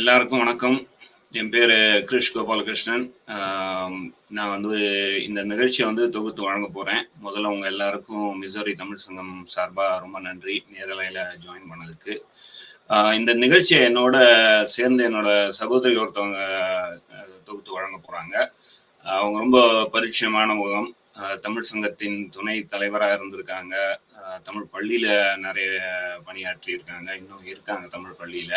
எல்லாருக்கும் வணக்கம். என் பேரு கிருஷ் கோபாலகிருஷ்ணன். நான் வந்து இந்த நிகழ்ச்சிய தொகுத்து வழங்கப் போறேன். முதல்ல உங்க எல்லாருக்கும் மிசோரி தமிழ் சங்கம் சார்பா ரொம்ப நன்றி, நேரலையில ஜாயின் பண்ணதுக்கு. இந்த நிகழ்ச்சிய என்னோட சேர்ந்து என்னோட சகோதரி ஒருத்தவங்க தொகுத்து வழங்கப் போறாங்க. அவங்க ரொம்ப பரிச்சயமான முகம். தமிழ் சங்கத்தின் துணை தலைவரா இருந்திருக்காங்க. தமிழ் பள்ளியில நெறைய பணியாற்றியிருக்காங்க. இன்னும் இருக்காங்க தமிழ் பள்ளியில.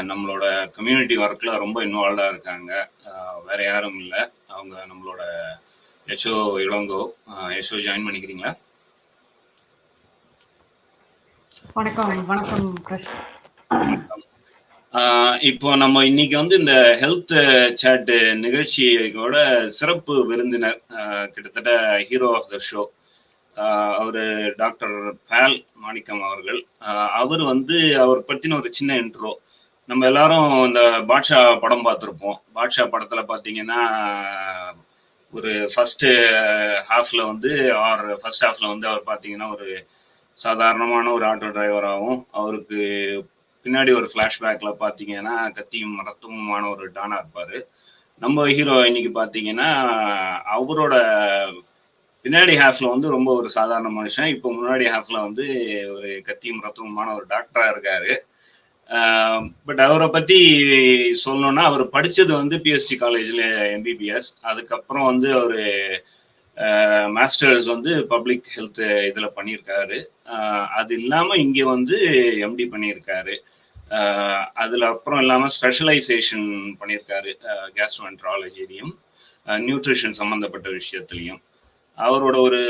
நம்மளோட கம்யூனிட்டி ஒர்க்ல ரொம்ப இன்வால்வ்டா இருக்காங்க. வேற யாரும் இல்ல. அவங்க நம்மளோட யசோ இளங்கோ. யசோ ஜாயின் பண்ணிக்கிறீங்களா? வணக்கம். வணக்கம் கிருஷ். வணக்கம். இப்போ நம்ம இன்னைக்கு இந்த ஹெல்த் சாட் நிகழ்ச்சியோட சிறப்பு விருந்தினர், கிட்டத்தட்ட ஹீரோ ஆஃப் த ஷோ, அவரு டாக்டர் பால் மாணிக்கம் அவர்கள். அவர் அவர் பத்தின ஒரு சின்ன இன்ட்ரோ. நம்ம எல்லாரும் இந்த பாட்ஷா படம் பார்த்துருப்போம். பாட்ஷா படத்துல பாத்தீங்கன்னா ஒரு ஃபர்ஸ்ட் ஹாஃப்ல ஃபர்ஸ்ட் ஹாஃப்ல அவர் பாத்தீங்கன்னா ஒரு சாதாரணமான ஒரு ஆட்டோ டிரைவராகவும், அவருக்கு பின்னாடி ஒரு ஃபிளாஷ்பேக்ல பாத்தீங்கன்னா கத்தியும் ரத்தமுமான ஒரு டானா இருப்பாரு. நம்ம ஹீரோ இன்னைக்கு பாத்தீங்கன்னா அவரோட பின்னாடி ஹாஃப்ல ரொம்ப ஒரு சாதாரண மனுஷன், இப்போ முன்னாடி ஹாஃப்ல ஒரு கத்தியும் ரத்தமுமான ஒரு டாக்டரா இருக்காரு. பட் அவரை பத்தி சொல்லணும்னா, அவர் படிச்சது பிஎஸ்டி காலேஜ்ல எம்பிபிஎஸ். அதுக்கப்புறம் அவரு மாஸ்டர்ஸ் பப்ளிக் ஹெல்த் இதுல பண்ணியிருக்காரு. அது இல்லாம இங்க எம்டி பண்ணியிருக்காரு. அதுல அப்புறம் இல்லாம ஸ்பெஷலைசேஷன் பண்ணியிருக்காரு கேஸ்ட்ரோஎன்ட்ராலஜிலையும் நியூட்ரிஷன் சம்பந்தப்பட்ட விஷயத்திலையும். அவரோட ஒரு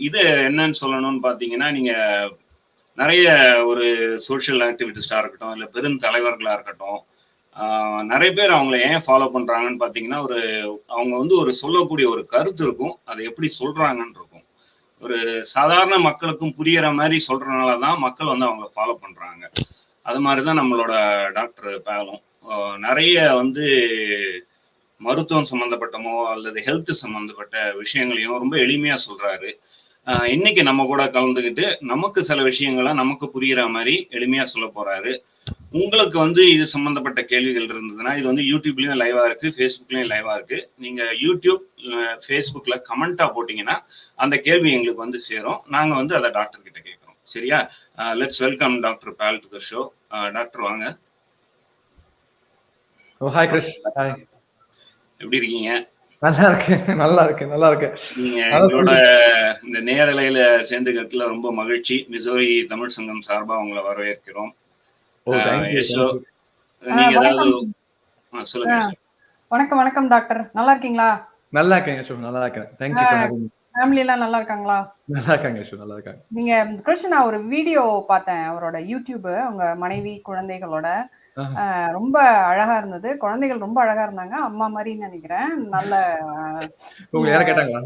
இது என்னன்னு சொல்லணும்னு பாத்தீங்கன்னா, நீங்க நிறைய ஒரு சோஷியல் ஆக்டிவிட்டிஸ்டா இருக்கட்டும், இல்ல பெருந்தலைவர்களா இருக்கட்டும், நிறைய பேர் அவங்கள ஏன் ஃபாலோ பண்றாங்கன்னு பாத்தீங்கன்னா, அவங்க ஒரு சொல்லக்கூடிய ஒரு கருத்து இருக்கும். அதை எப்படி சொல்றாங்கன்னு இருக்கும். ஒரு சாதாரண மக்களுக்கும் புரியற மாதிரி சொல்றதுனாலதான் மக்கள் அவங்கள ஃபாலோ பண்றாங்க. அது மாதிரிதான் நம்மளோட டாக்டர் பாலும் நிறைய மருத்துவம் சம்பந்தப்பட்டமோ அல்லது ஹெல்த் சம்பந்தப்பட்ட விஷயங்களையும் ரொம்ப எளிமையா சொல்றாரு. இன்னைக்கு நம்ம கூட கலந்துக்கிட்டு நமக்கு சில விஷயங்களை நமக்கு புரியுற மாதிரி எளிமையா சொல்ல போறாரு. உங்களுக்கு இது சம்பந்தப்பட்ட கேள்விகள் இருந்ததுன்னா, இது யூடியூப்லயும் லைவா இருக்கு, ஃபேஸ்புக்லயும் லைவா இருக்கு. நீங்க யூடியூப், ஃபேஸ்புக்ல கமெண்டா போட்டீங்கன்னா அந்த கேள்வி எங்களுக்கு சேரும். நாங்க அதை டாக்டர் கிட்ட கேட்கிறோம். சரியா? Let's welcome doctor Pal to the show. Doctor வாங்க. ஹாய் கிருஷ். ஹாய். எப்படி இருக்கீங்க? நல்லா இருக்கேன். நல்லா இருக்கேன். நல்லா இருக்கேன். நீங்க எங்களோட இந்த நேரலையில சேர்ந்துக்கிறதுல ரொம்ப மகிழ்ச்சி. மிசோரி தமிழ் சங்கம் சார்பா உங்களை வரவேற்கிறோம். நீங்க ஏதாவது சொல்லுங்க. வணக்கம். வணக்கம் டாக்டர். நல்லா இருக்கீங்களா? நல்லா இருக்கேன் யசோ. நல்லா இருக்கேன். Thank you for having me. Family எல்லாம் நல்லா இருக்காங்களா? நல்லா இருக்காங்க யசோ. நல்லா இருக்காங்க. நீங்க கிருஷ்ணா ஒரு வீடியோ பார்த்தேன், அவரோட யூடியூப், உங்க மனைவி குழந்தைகளோட. ரொம்ப அழகா இருந்தது. குழந்தைகள் ரொம்ப அழகா இருந்தாங்க. அம்மா மாதிரின்னு நினைக்கிறேன். நல்ல உங்க யார கேட்டாங்களா?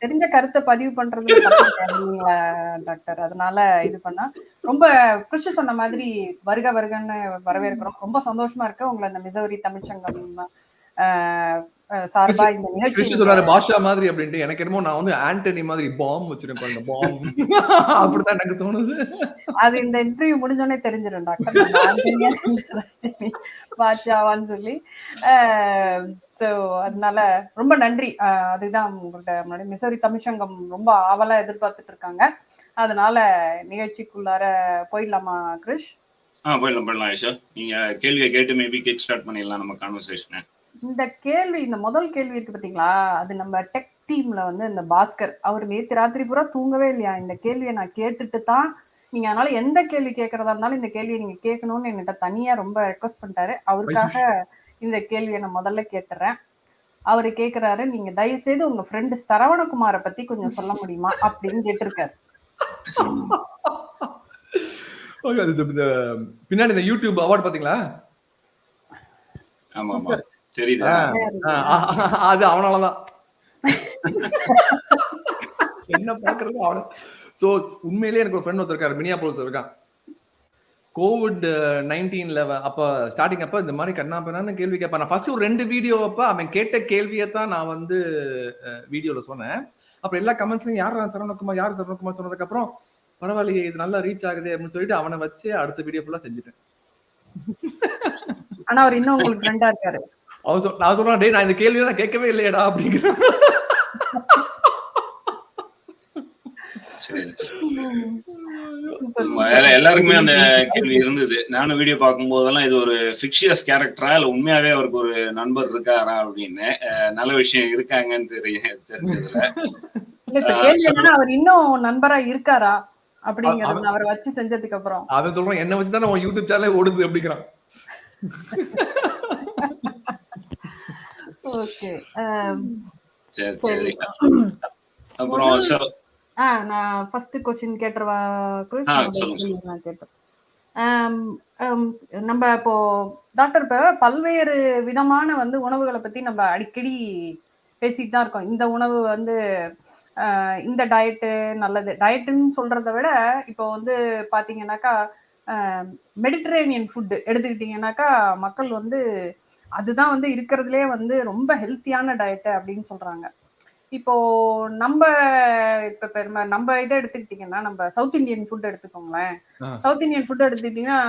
தெரிஞ்ச கருத்தை பதிவு பண்றது டாக்டர். அதனால இது பண்ணா ரொம்ப கிருஷ்ண சொன்ன மாதிரி வருக வருகன்னு வரவேற்கிறோம். ரொம்ப சந்தோஷமா இருக்கு உங்களை இந்த மிசோரி தமிழ்ச்சங்கம் சார்பா இந்த நிகழ்ச்சி சொல்றாரு பாஷா மாதிரி அப்படின்ட்டு. எனக்கு என்னமோ நான் ஆண்டனி மாதிரி பாம் வச்சிருப்பேன். அந்த பாம் அப்படிதான் எனக்கு தோணுது. அது இந்த இன்டர்வியூ முடிஞ்சோடனே தெரிஞ்சிடும் டாக்டர், பாஷாவான்னு சொல்லி. சோ அதனால ரொம்ப நன்றி. அதுதான் உங்கள்கிட்ட முன்னாடி மிசோரி தமிழ்ச்சங்கம் ரொம்ப ஆவலா எதிர்பார்த்துட்டு இருக்காங்க. அதனால நிகழ்ச்சிக்குள்ளார போயிடலாமா கிருஷ்? போயிடலாம் ஐஷா. நீங்க கேள்வியை கேட்டு மேபி கிக் ஸ்டார்ட் பண்ணிடலாம் நம்ம கான்வர்சேஷனை. இந்த கேள்வி, இந்த முதல் கேள்வி இருக்கு பாத்தீங்களா, அது நம்ம டெக் டீம்ல இந்த பாஸ்கர், அவர் நேத்து ராத்திரி பூரா தூங்கவே இல்லையா. இந்த கேள்வியை நான் கேட்டுட்டு தான் நீங்க, அதனால எந்த கேள்வி கேட்கறதா இருந்தாலும் இந்த கேள்வியை நீங்க கேட்கணும்னு என்கிட்ட தனியா ரொம்ப ரெக்வஸ்ட் பண்ணிட்டாரு. அவருக்காக இந்த கேள்வியை நான் முதல்ல கேட்டுறேன். அவரு கேக்குறாரு, நீங்க தயவு செய்து உங்க ஃப்ரெண்டு சரவணகுமாரை பத்தி கொஞ்சம் சொல்ல முடியுமா அப்படின்னு கேட்டிருக்காரு. பின்னாடி இந்த யூடியூப் அவார்ட் பாத்தீங்களா? ஆமா தெரியுதா? அது அவனாலதான் என்ன பாக்குறது அவன. சோ உண்மையிலேயே எனக்கு ஒரு ஃப்ரெண்ட் ஒருத்தர் இருக்காரு, மினியாபோலிஸ்ல இருக்கான். COVID-19 அப்ப ஸ்டார்டிங் அப்ப இந்த மாதிரி கண்ணா பண்ணான்னு கேள்வி கேட்பான். நான் ஃபர்ஸ்ட் ஒரு 2 வீடியோ அப்ப அவன் கேட்ட கேள்வியை தான் நான் வீடியோல சொன்னேன். அப்ப எல்லா கமெண்ட்ஸ்லயும் யார் சரவணகுமார் சொன்னதுக்கு அப்புறம் பரவாயில்லையே இது நல்லா ரீச் ஆகுது அப்படின்னு சொல்லிட்டு அவனை வச்சு அடுத்த வீடியோ ஃபுல்லா செஞ்சுட்டேன். ஆனா அவர் இன்னும் உங்களுக்கு ஃப்ரெண்டா இருக்காரு. நான் சொல்றேன், டேய் நான் இந்த கேள்வியை நான் கேட்கவே இல்லையடா அப்படிங்கிற. சரி எல்லாருக்குமே அந்த கேள்வி இருந்தது. நானும் வீடியோ பார்க்கும் போதெல்லாம் இது ஒரு ஃபிக்ஷியஸ் கேரக்டரா இல்ல உண்மையாவே அவருக்கு ஒரு நண்பர் இருக்காரா அப்படின்னு. நல்ல விஷயம் இருக்காங்கன்னு தெரிஞ்சதுல. இப்ப கேள்வி என்னன்னா அவர் இன்னும் நண்பரா இருக்காரா அப்படிங்கறது அவரை வச்சு செஞ்சதுக்கு அப்புறம். அவன் சொல்றான் என்ன வச்சுதான் நம்ம யூடியூப் சேனலே ஓடுது அப்படிங்கிறான். ஓகே. சரி. அப்புறம் நான் ஃபர்ஸ்ட் क्वेश्चन கேட்றவா கிறிஸ்? நான் கேட்டேன். நம்ம இப்போ டாக்டர் இப்ப பல்வேறு விதமான வந்து உணவுகளை பத்தி நம்ம அடிக்கடி பேசிட்டு தான் இருக்கோம். இந்த உணவு வந்து இந்த டயட்டு நல்லது. டயட்டுன்னு சொல்றதை விட இப்போ வந்து பாத்தீங்கன்னாக்கா மெடிட்டரேனியன் ஃபுட் எடுத்துக்கிட்டீங்கன்னாக்கா மக்கள் வந்து அதுதான் வந்து இருக்கிறதுலே வந்து ரொம்ப ஹெல்த்தியான டயட்டு அப்படின்னு சொல்றாங்க. இப்போ நம்ம இதை எடுத்துக்கிட்டீங்கன்னா நம்ம சவுத் இந்தியன் ஃபுட் எடுத்துக்கோங்களேன். சவுத் இந்தியன் ஃபுட் எடுத்துக்கிட்டீங்கன்னா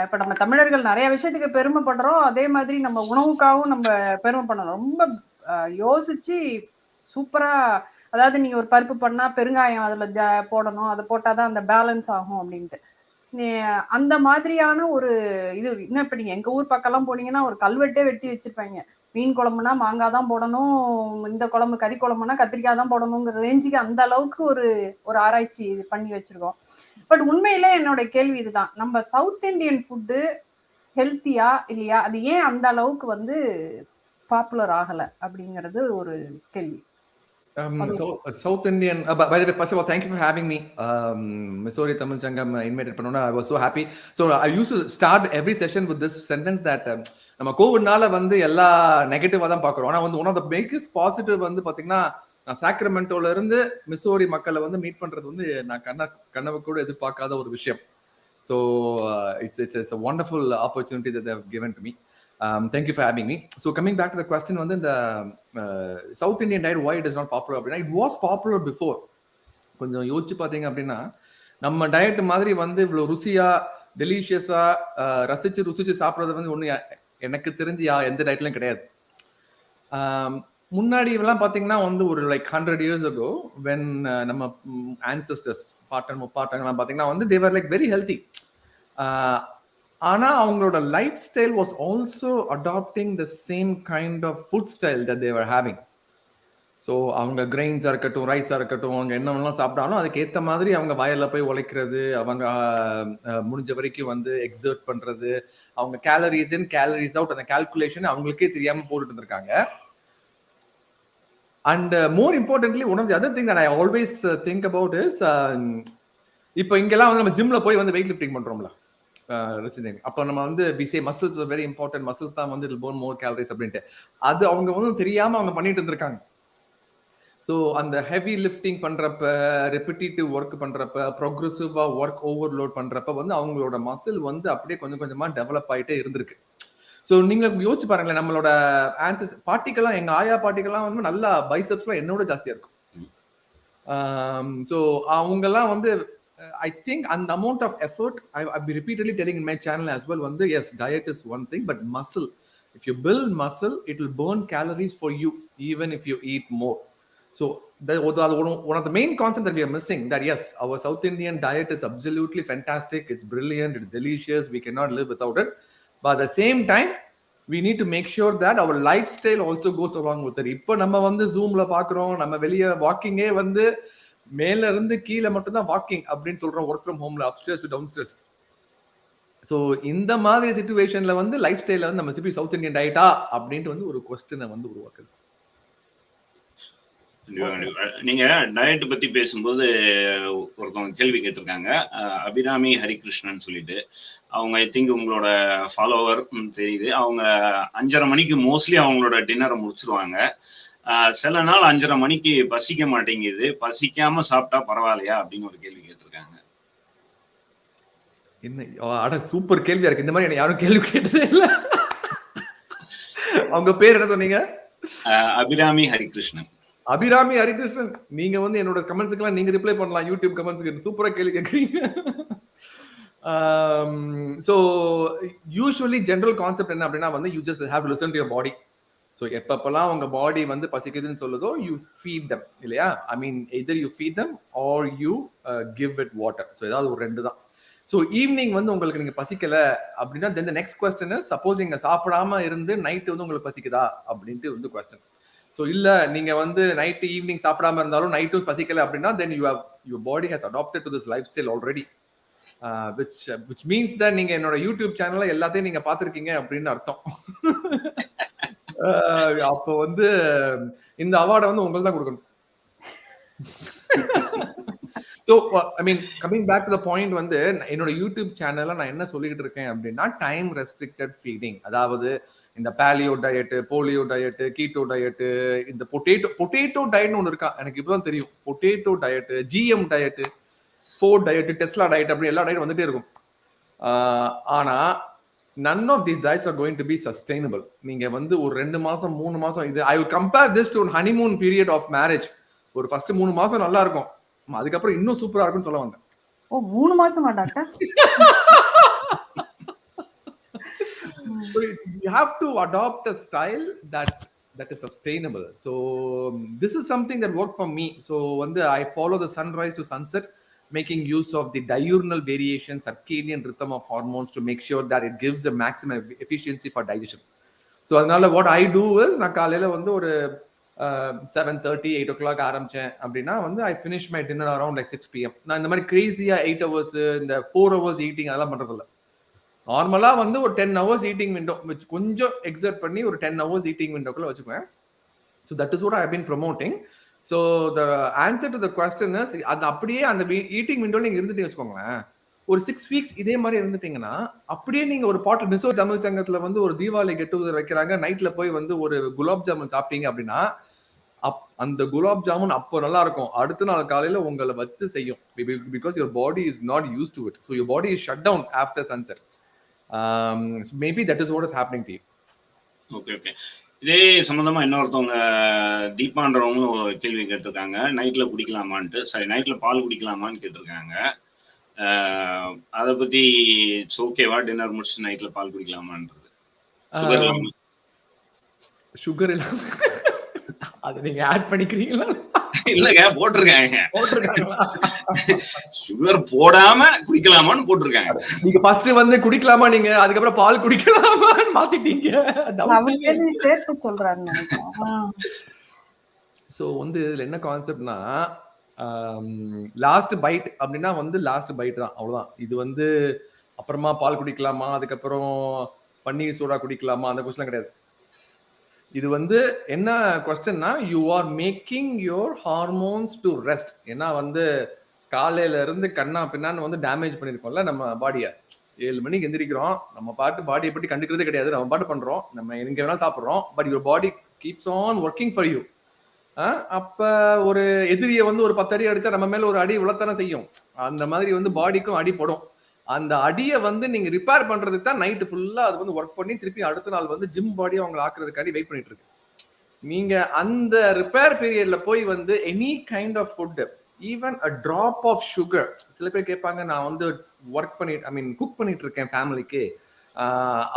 இப்ப நம்ம தமிழர்கள் நிறைய விஷயத்துக்கு பெருமைப்படுறோம். அதே மாதிரி நம்ம உணவுக்காகவும் நம்ம பெருமை பண்ணணும். ரொம்ப யோசிச்சு சூப்பரா, அதாவது நீங்க ஒரு பருப்பு பண்ணா பெருங்காயம் அதுல போடணும், அதை போட்டாதான் அந்த பேலன்ஸ் ஆகும் அப்படின்ட்டு. அந்த மாதிரியான ஒரு இது இன்னும் இப்ப நீங்க எங்க ஊர் பக்கம்லாம் போனீங்கன்னா ஒரு கல்வெட்டே வெட்டி வச்சிருப்பாங்க. மீன் குழம்புனா மாங்காய் தான் போடணும், இந்த குழம்பு கறி குழம்புனா கத்திரிக்காய் தான் போடணுங்கிற ரேஞ்சுக்கு அந்த அளவுக்கு ஒரு ஆராய்ச்சி பண்ணி வச்சிருக்கோம். பட் உண்மையில என்னோட கேள்வி இதுதான், நம்ம சவுத் இந்தியன் ஃபுட்டு ஹெல்த்தியா இல்லையா, அது ஏன் அந்த அளவுக்கு வந்து பாப்புலர் ஆகல அப்படிங்கிறது ஒரு கேள்வி. South Indian, by the way, first of all, thank you for having me. Missouri Tamil Sangam invited Panona. I was so happy. So I used to start every session with this sentence that நம்ம கோவிட்னால வந்து எல்லா நெகட்டிவா தான் பார்க்குறோம். ஆனால் வந்து one of the biggest positive வந்து பார்த்தீங்கன்னா, நான் சாக்ரமெண்டோல இருந்து மிசோரி மக்களை வந்து மீட் பண்றது வந்து நான் கனவு கூட எதிர்பார்க்காத ஒரு விஷயம். So it's a wonderful opportunity that they have given to me. Thank you for having me. So coming back to the question, வந்து இந்த South Indian diet why it is not popular அப்படின்னா, it was popular before. கொஞ்சம் யோசிச்சு பார்த்தீங்க அப்படின்னா, நம்ம diet மாதிரி வந்து இவ்வளோ ருசியா டெலிஷியஸா ருசிச்சு சாப்பிட்றது வந்து ஒன்று எனக்கு தெரிஞ்சு எந்த டயட்லையும் கிடையாது. முன்னாடி எல்லாம் பார்த்தீங்கன்னா வந்து ஒரு லைக் 100 years ago when நம்ம ancestors பாட்டன் முப்பாட்டங்கள்லாம் பார்த்தீங்கன்னா வந்து they were like very healthy. ஆனா அவங்களோட life style was also adapting the same kind of food style that they were having. So அவங்க கிரெயின்ஸாக இருக்கட்டும், ரைஸாக இருக்கட்டும், அவங்க என்னென்னலாம் சாப்பிட்டாலும் அதுக்கு ஏற்ற மாதிரி அவங்க வயலில் போய் உழைக்கிறது, அவங்க முடிஞ்ச வரைக்கும் வந்து எக்ஸர்ட் பண்ணுறது, அவங்க கேலரிஸ் இன் கேலரிஸ் அவுட் அந்த கால்குலேஷன் அவங்களுக்கே தெரியாமல் போட்டுட்டு இருந்திருக்காங்க. And more importantly one of the other thing that I always think about is, இப்போ இங்கெல்லாம் வந்து நம்ம ஜிம்ல போய் வந்து வெயிட் லிஃப்டிங் பண்ணுறோம்ல, அப்போ நம்ம வந்து விசே மசில்ஸ் வெரி இம்பார்ட்டன்ட், மசில்ஸ் தான் வந்து இட் பர்ன் மோர் கேலரிஸ் அப்படின்ட்டு, அது அவங்க வந்து தெரியாம அவங்க பண்ணிட்டு இருந்திருக்காங்க. ஸோ அந்த ஹெவி லிஃப்டிங் பண்றப்ப, ரெப்பிட்டேட்டிவ் ஒர்க் பண்றப்ப, ப்ரோக்ரெசிவா ஒர்க் ஓவர்லோட் பண்றப்ப வந்து அவங்களோட மசில் வந்து அப்படியே கொஞ்சம் கொஞ்சமா டெவலப் ஆயிட்டே இருந்திருக்கு. ஸோ நீங்க யோசிச்சு பாருங்களேன், நம்மளோட ஆன்சஸ்டர் பாட்டிக்கெல்லாம், எங்க ஆயா பாட்டிக்கெல்லாம் வந்து நல்லா பைசப்ஸ்லாம் என்னோட ஜாஸ்தியா இருக்கும். ஸோ அவங்கெல்லாம் வந்து I think and the amount of effort I've been repeatedly telling in my channel as well, one yes, diet is one thing, but muscle, if you build muscle, it will burn calories for you even if you eat more. So one of the main concepts that we are missing, that yes, our South Indian diet is absolutely fantastic, it's brilliant, it's delicious, we cannot live without it, but at the same time we need to make sure that our lifestyle also goes along with it. இப்போ நம்ம வந்து ஜூம்ல பாக்குறோம், நம்ம வெளியே வாக்கிங்கே வந்து மேல இருந்து கீழே மட்டும் தான் வாக்கிங் அப்படின்னு சொல்றோம், ஒர்க் ஃப்ரம் ஹோம்ல அப்ஸ்டேர்ஸ் டு டவுன்ஸ்டேர்ஸ். ஸோ இந்த மாதிரி சிச்சுவேஷன்ல வந்து லைஃப் ஸ்டைல வந்து நம்ம சிப்பி சவுத் இந்தியன் டயட்டா அப்படின்ட்டு வந்து ஒரு கொஸ்டினை வந்து உருவாக்குது. நீங்க டயட் பத்தி பேசும்போது ஒருத்தவங்க கேள்வி கேட்டிருக்காங்க, அபிராமி ஹரிகிருஷ்ணன் சொல்லிட்டு. அவங்க ஐ திங்க் உங்களோட ஃபாலோவர் தெரியுது. அவங்க 5:30 மணிக்கு மோஸ்ட்லி அவங்களோட டின்னரை முடிச்சிருவாங்க. சில நாள் 5:30 மணிக்கு பசிக்க மாட்டேங்குது, பசிக்காம சாப்பிட்டா பரவாயில்லையா அப்படின்னு ஒரு கேள்வி கேட்டிருக்காங்க. என்ன சூப்பர் கேள்வியா இருக்கு. இந்த மாதிரி எனக்கு யாரும் கேள்வி கேட்டதே இல்ல. அவங்க பேர் என்ன சொன்னீங்க? அபிராமி ஹரிகிருஷ்ணன். அபிராமி ஹரிகிருஷ்ணன், நீங்க வந்து என்னோட கமெண்ட்ஸ்க்குலாம் நீங்க ரிப்ளை பண்ணலாம், யூடியூப் கமெண்ட்ஸ்க்கு. சூப்பரா கேள்வி கேட்குறீங்க. ஸோ யூஸ்வலி ஜென்ரல் கான்செப்ட் என்ன அப்படின்னா வந்து you just have to listen to your body. So எப்பப்பெல்லாம் உங்க பாடி வந்து பசிக்குதுன்னு சொல்லுதோ யூ ஃபீட் தம் இல்லையா? I mean either you feed them or you give it water. So ஏதாவது ஒரு 2 தான். ஸோ ஈவினிங் வந்து உங்களுக்கு நீங்க பசிக்கல அப்படின்னா then the next question is, suppose நீங்க சாப்பிடாம இருந்து நைட்டு வந்து உங்களுக்கு பசிக்குதா அப்படின்ட்டு வந்து கொஸ்டின். ஸோ இல்ல நீங்க வந்து நைட்டு ஈவினிங் சாப்பிடாம இருந்தாலும் நைட்டும் பசிக்கல அப்படின்னா then your body has adapted to this life style already. which means that நீங்க என்னோட யூடியூப் சேனல்ல எல்லாத்தையும் நீங்க பார்த்திருக்கீங்க அப்படின்னு அர்த்தம். அப்போ வந்து இந்த அவார்டை வந்து உங்களுக்கு தான் கொடுக்கணும். So I mean coming back to the point வந்து என்னோட யூடியூப் சேனல்ல நான் என்ன சொல்லிக்கிட்டு இருக்கேன் அப்படின்னா டைம் ரெஸ்ட்ரிக்டட் ஃபீடிங். அதாவது இந்த paleo diet, polio diet, keto diet, இந்த பொட்டேட்டோ டயட்னு ஒன்று இருக்கா எனக்கு இப்பதான் தெரியும். Potato diet, GM diet, Ford diet, Tesla diet, அப்படி எல்லா டயட் வந்துட்டே இருக்கும். ஆனா none of these diets are going to be sustainable. நீங்க வந்து ஒரு 2 மாசம் 3 மாசம் இது I will compare this to a honeymoon period of marriage. ஒரு ஃபர்ஸ்ட் 3 மாசம் நல்லா இருக்கும், அதுக்கப்புறம் இன்னும் சூப்பரா இருக்கும்னு சொல்ல வந்தேன். ஓ 3 மாசமா doctor? So you have to adopt a style that is sustainable. So this is something that worked for me. So வந்து I follow the sunrise to sunset, making use of the diurnal variation, circadian rhythm of hormones to make sure that it gives the maximum efficiency for digestion. So அதனால what I do is நான் காலையில வந்து ஒரு 7:30 8 o'clock ஆரம்பிச்சேன் அப்படின்னா வந்து I finish my dinner around like 6 p.m. நான் இந்த மாதிரி கிரேசியா 8 hours இந்த 4 hours ஈட்டிங் அதெல்லாம் பண்றது இல்லை. நார்மலா வந்து ஒரு 10 hours ஈட்டிங் விண்டோ வச்சு கொஞ்சம் எக்ஸர்ட் பண்ணி ஒரு 10 hours ஈட்டிங் விண்டோக்குள்ள வச்சுக்குவேன். So that is what I have been promoting. So the answer to the question is, அது அப்படியே அந்த ஈட்டிங் விண்டோல நீங்க இருந்துட்டீங்க வச்சுக்கோங்களேன், ஒரு 6 weeks இதே மாதிரி இருந்துட்டீங்கன்னா அப்படியே நீங்க ஒரு பாட்டில் மிசோ தமிழ் சங்கத்துல வந்து ஒரு தீபாவளி கெட் டுகெதர் வைக்கிறாங்க, நைட்ல போய் வந்து ஒரு குலாப் ஜாமுன் சாப்பிட்டீங்க அப்படின்னா அந்த குலாப் ஜாமுன் அப்போ நல்லா இருக்கும், அடுத்த நாள் காலையில உங்களை வச்சு செய்யும். Because your body is not used to it. So your body is shut down after sunset. So maybe that is what is happening to you. Okay okay. இதே சம்பந்தமா இன்னொருத்தவங்க தீபான்றவங்களும் ஒரு கேள்வி கேட்டிருக்காங்க, நைட்ல குடிக்கலாமான்ட்டு. சரி, நைட்ல பால் குடிக்கலாமான்னு கேட்டிருக்காங்க. அதை பத்தி ஓகேவா? டின்னர் முடிச்சு நைட்ல பால் குடிக்கலாமான்றது? சுகர் இல்லாம? சுகர் இல்லாம அதை நீங்க ஆட் பண்ணிக்கிறீங்களா? இல்லங்க, போட்டிருக்காங்க. சுகர் போடாம குடிக்கலாமான்னு போட்டிருக்காங்க. நீங்க ஃபர்ஸ்ட் வந்து குடிக்கலாமா, நீங்க அதுக்கப்புறம் பால் குடிக்கலாமான்னு மாத்திட்டீங்க. சேர்த்து சொல்றாங்க. சோ வந்து இதுல என்ன கான்செப்ட்னா, லாஸ்ட் பைட் அப்படின்னா வந்து லாஸ்ட் பைட் தான், அவ்வளவுதான். இது வந்து அப்புறமா பால் குடிக்கலாமா, அதுக்கப்புறம் பன்னீர் சோடா குடிக்கலாமா, அந்த கொஸ்டின் கிடையாது. இது வந்து என்ன கொஸ்டின்னா, you are making your hormones to rest. ஏன்னா வந்து காலையில இருந்து கண்ணா பின்னான்னு வந்து டேமேஜ் பண்ணிருக்கோம்ல நம்ம பாடியை. 7 மணிக்கு எந்திரிக்கிறோம், நம்ம பாட்டு பாடியை பற்றி கண்டுக்கிறதே கிடையாது, நம்ம பாட்டு பண்றோம், நம்ம எங்க வேணாலும் சாப்பிட்றோம், but your body keeps on working for you. அப்ப ஒரு எதிரியை வந்து ஒரு 10 அடி அடிச்சா நம்ம மேல ஒரு அடி விழத்தானே செய்யும். அந்த மாதிரி வந்து பாடிக்கும் அடி படும். அந்த அடியை வந்து நீங்க ரிப்பேர் பண்றதுக்கு தான் நைட்டு ஃபுல்லா அது வந்து ஒர்க் பண்ணி திருப்பி அடுத்த நாள் வந்து ஜிம் பாடியை அவங்க ஆக்குறதுக்காண்டி வெயிட் பண்ணிட்டு இருக்கு. நீங்க அந்த ரிப்பேர் பீரியட்ல போய் வந்து any kind of food, even a drop of sugar. சில பேர் கேட்பாங்க, நான் வந்து ஒர்க் பண்ணி குக் பண்ணிட்டு இருக்கேன் ஃபேமிலிக்கு,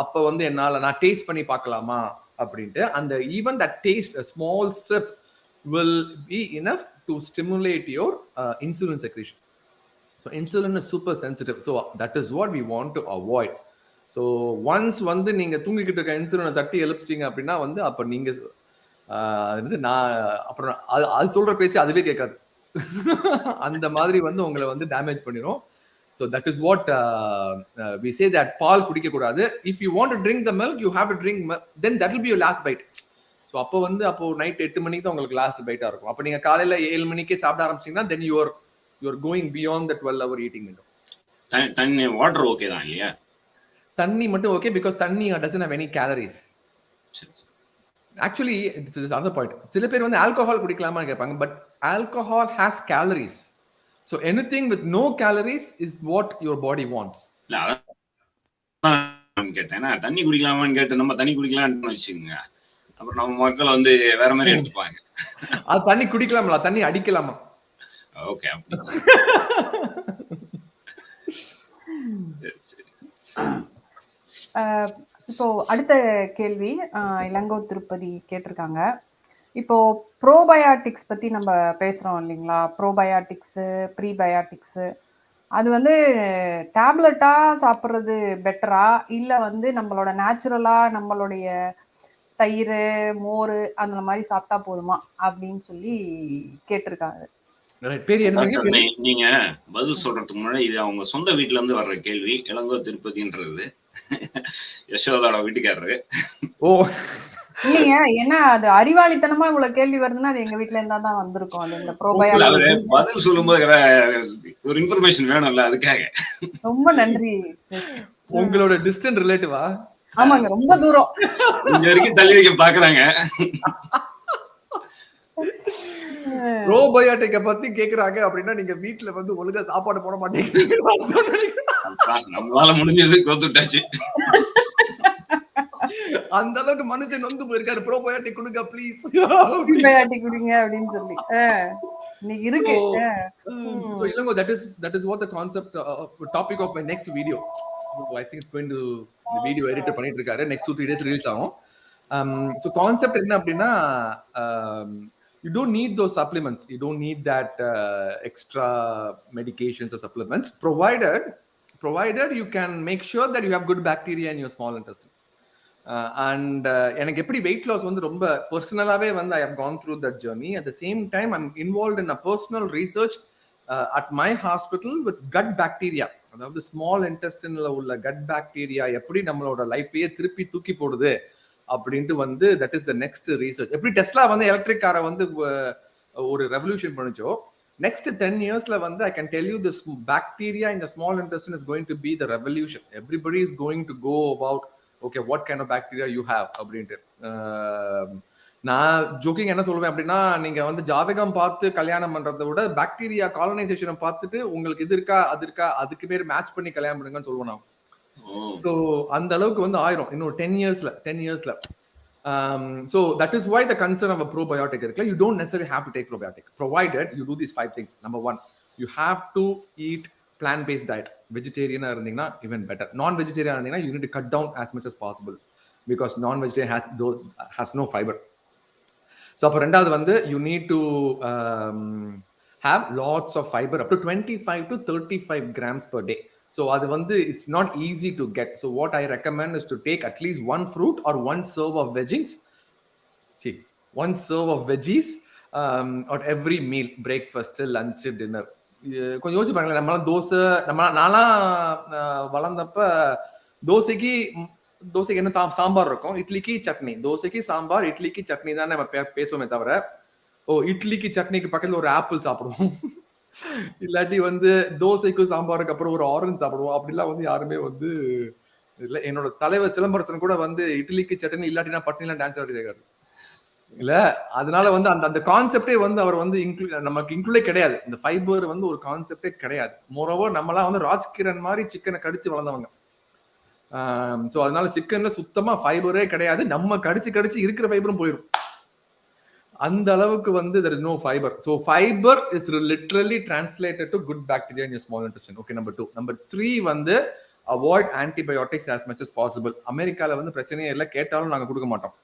அப்ப வந்து நான் டேஸ்ட் பண்ணி பார்க்கலாமா அப்படின்ட்டு. அந்த even that taste, a small sip will be enough to stimulate your insulin secretion. So insulin is super sensitive. So that is what we want to avoid. So once வந்து நீங்க தூங்கிக்கிட்டு இருக்க இன்சுலினை தட்டி எழுப்பிச்சிட்டீங்க அப்படின்னா வந்து அப்ப நீங்க நான் அப்புறம் அது சொல்ற பேச்சு அதுவே கேட்காது. அந்த மாதிரி வந்து உங்களை வந்து டேமேஜ் பண்ணிடும். So that is what we say, that பால் குடிக்க கூடாது. If you want to drink the milk, you have to drink milk, then that will be your last bite. So அப்போ நைட் 8 மணிக்கு தான் உங்களுக்கு லாஸ்ட் பைட்டா இருக்கும். அப்ப நீங்க காலையில 7 மணிக்கே சாப்பிட ஆரம்பிச்சீங்கன்னா then you're going beyond that 12-hour eating window. தண்ணி வாட்டர் ஓகே தான் இல்லையா? தண்ணி மட்டும் ஓகே, because தண்ணி doesn't have any calories. Actually this is another point. சில பேர் வந்து ஆல்கஹால் குடிக்கலாமான்னு கேட்பாங்க, but alcohol has calories. So anything with no calories is what your body wants. இல்ல அதான் கேட்டேன். தண்ணி குடிக்கலாமான்னு கேட்டு நம்ம தண்ணி குடிக்கலாம்னு வச்சுக்கோங்க, அப்புறம் நம்ம மக்கள் வந்து வேற மாதிரி எடுத்துப்பாங்க. அது தண்ணி குடிக்கலாமா, தண்ணி அடிக்கலாமா? ஓகே. இப்போ அடுத்த கேள்வி இளங்கோ திருப்பதி கேட்டிருக்காங்க. இப்போ ப்ரோபயாட்டிக்ஸ் பத்தி நம்ம பேசுறோம் இல்லைங்களா? ப்ரோபயாட்டிக்ஸு, ப்ரீபயாட்டிக்ஸு அது வந்து டேப்லெட்டா சாப்பிட்றது பெட்டரா? இல்ல வந்து நம்மளோட நேச்சுரலா நம்மளுடைய தயிர், மோர் அந்த மாதிரி சாப்பிட்டா போதுமா அப்படின்னு சொல்லி கேட்டிருக்காங்க. பேர் என்ன? நீங்க பதில் சொல்றதுக்கு முன்னாடி இது அவங்க சொந்த வீட்டுல இருந்து வர்ற கேள்வி. இளங்கோ திருப்பதின்றது யசோதாவோட வீட்டுக்காரரு. ஓ இல்லைங்க, ஏன்னா அது அறிவாளித்தனமா இவ்வளவு கேள்வி வருதுன்னா அது எங்க வீட்ல இருந்தா தான் வந்திருக்கும். அது இந்த ப்ரோபயாட்டிக் பதில் சொல்லும்போது ஒரு இன்ஃபர்மேஷன் வேணும்ல, அதுக்காக. ரொம்ப நன்றி. உங்களோட டிஸ்டன்ட் ரிலேட்டிவா? ஆமாங்க, ரொம்ப தூரம். இங்க வரைக்கும் தள்ளி வைக்க பாக்குறாங்க. ப்ரோபயோட்டிக்க பத்தி கேக்குறாங்க அப்படின்னா நீங்க வீட்டுல வந்து ஒழுங்கா சாப்பாடு போட மாட்டேங்கிறீங்க. நம்மளால முடிஞ்சது கோத்துட்டாச்சு. அந்த அளவுக்கு மனுஷன் வந்து போயிருக்காரு. ப்ரோபயோட்டிக் கொடுங்க ப்ளீஸ். ப்ரோபயோட்டிக் கொடுங்க அப்படின்னு சொல்லி இன்னைக்கு இருக்கு. So Ilango, that is what the concept topic of my next video. So I think it's going to the video editor பண்ணிட்டு இருக்காரு. Next 2-3 days release ஆகும். So concept என்ன அப்படின்னா you don't need those supplements. You don't need that extra medications or supplements provided you can make sure that you have good bacteria in your small intestine. And எனக்கு எப்படி weight loss வந்து ரொம்ப பர்சனலாவே வந்து I have gone through that journey. At the same time I'm involved in a personal research at my hospital with gut bacteria. அதாவது small இன்டெஸ்டின்ல உள்ள gut bacteria எப்படி நம்மளோட லைஃபையே திருப்பி தூக்கி போடுது அப்படின்ட்டு வந்து that is the next research. எப்படி டெஸ்லா வந்து எலக்ட்ரிக் காரை வந்து ஒரு ரெவல்யூஷன் பண்ணிச்சோ, next 10 yearsல வந்து I can tell you this bacteria in the small intestine is going to be the revolution. Everybody is going to go about okay what kind of bacteria you have அப்படின்ட்டு. நான் jogging என்ன சொல்லுவேன் அப்படின்னா, நீங்க வந்து ஜாதகம் பார்த்து கல்யாணம் பண்றதை விட பாக்டீரியா காலனைசேஷனை பார்த்துட்டு உங்களுக்கு இது இருக்கா அது இருக்கா அதுக்கு பேர் மேட்ச் பண்ணி கல்யாணம் பண்ணுங்கன்னு சொல்லுவேன் நான். ஸோ அந்த அளவுக்கு வந்து ஆயிரும் இன்னும் 10 yearsல. So that is why the concern of a probiotic irukla, you don't necessarily have to take probiotic provided you do these 5 things. Number 1, you have to eat plant-based diet. Vegetarian irundinga even better. Non-vegetarian irundinga you need to cut down as much as possible because non-vegetarian has no fiber. So appo rendavathu vandu you need to have lots of fiber up to 25 to 35 grams per day. So அது வந்து it's not easy to get. So what I recommend is to take at least one fruit or one serve of veggies. One serve of veggies at every meal, breakfast, lunch, dinner. கொஞ்சம் யோசிச்சு பாருங்களேன், நம்மளாம் தோசை நான்லாம் வளர்ந்தப்ப தோசைக்கு என்ன சாம்பார் இருக்கும், இட்லிக்கு சட்னி, தோசைக்கு சாம்பார், இட்லிக்கு சட்னி தான் நம்ம பேசுவோமே தவிர இட்லிக்கு சட்னிக்கு பக்கத்துல ஒரு ஆப்பிள் சாப்பிடுவோம், இல்லாட்டி வந்து தோசைக்கும் சாம்பாருக்கு அப்புறம் ஒரு ஆரஞ்சு சாப்பிடுவோம். அப்படிலாம் வந்து யாருமே வந்து இல்ல. என்னோட தலைவர் சிலம்பரசன் கூட வந்து இட்லிக்கு சட்னி இல்லாட்டினா பட்னிலாம் டான்ஸ் ஆடிருக்காரு இல்ல. அதனால வந்து அந்த கான்செப்டே வந்து அவர் வந்து நமக்கு இன்க்ளூடே கிடையாது. இந்த ஃபைபர் வந்து ஒரு கான்செப்டே கிடையாது. மோரோவர் நம்மளாம் வந்து ராஜ்கிரண் மாதிரி சிக்கனை கடிச்சு வளர்ந்தவங்க. ஸோ அதனால சிக்கன்ல சுத்தமா ஃபைபரே கிடையாது. நம்ம கடிச்சு இருக்கிற ஃபைபரும் போயிடும். அந்த அளவுக்கு வந்து there is no fiber. So fiber is literally translated to good bacteria in your small intestine. Okay, number 2. Number 3 வந்து avoid antibiotics as much as possible. அமெரிக்கால வந்து பிரச்சனையே இல்லை, கேட்டாலும் நாங்க கொடுக்க மாட்டோம்.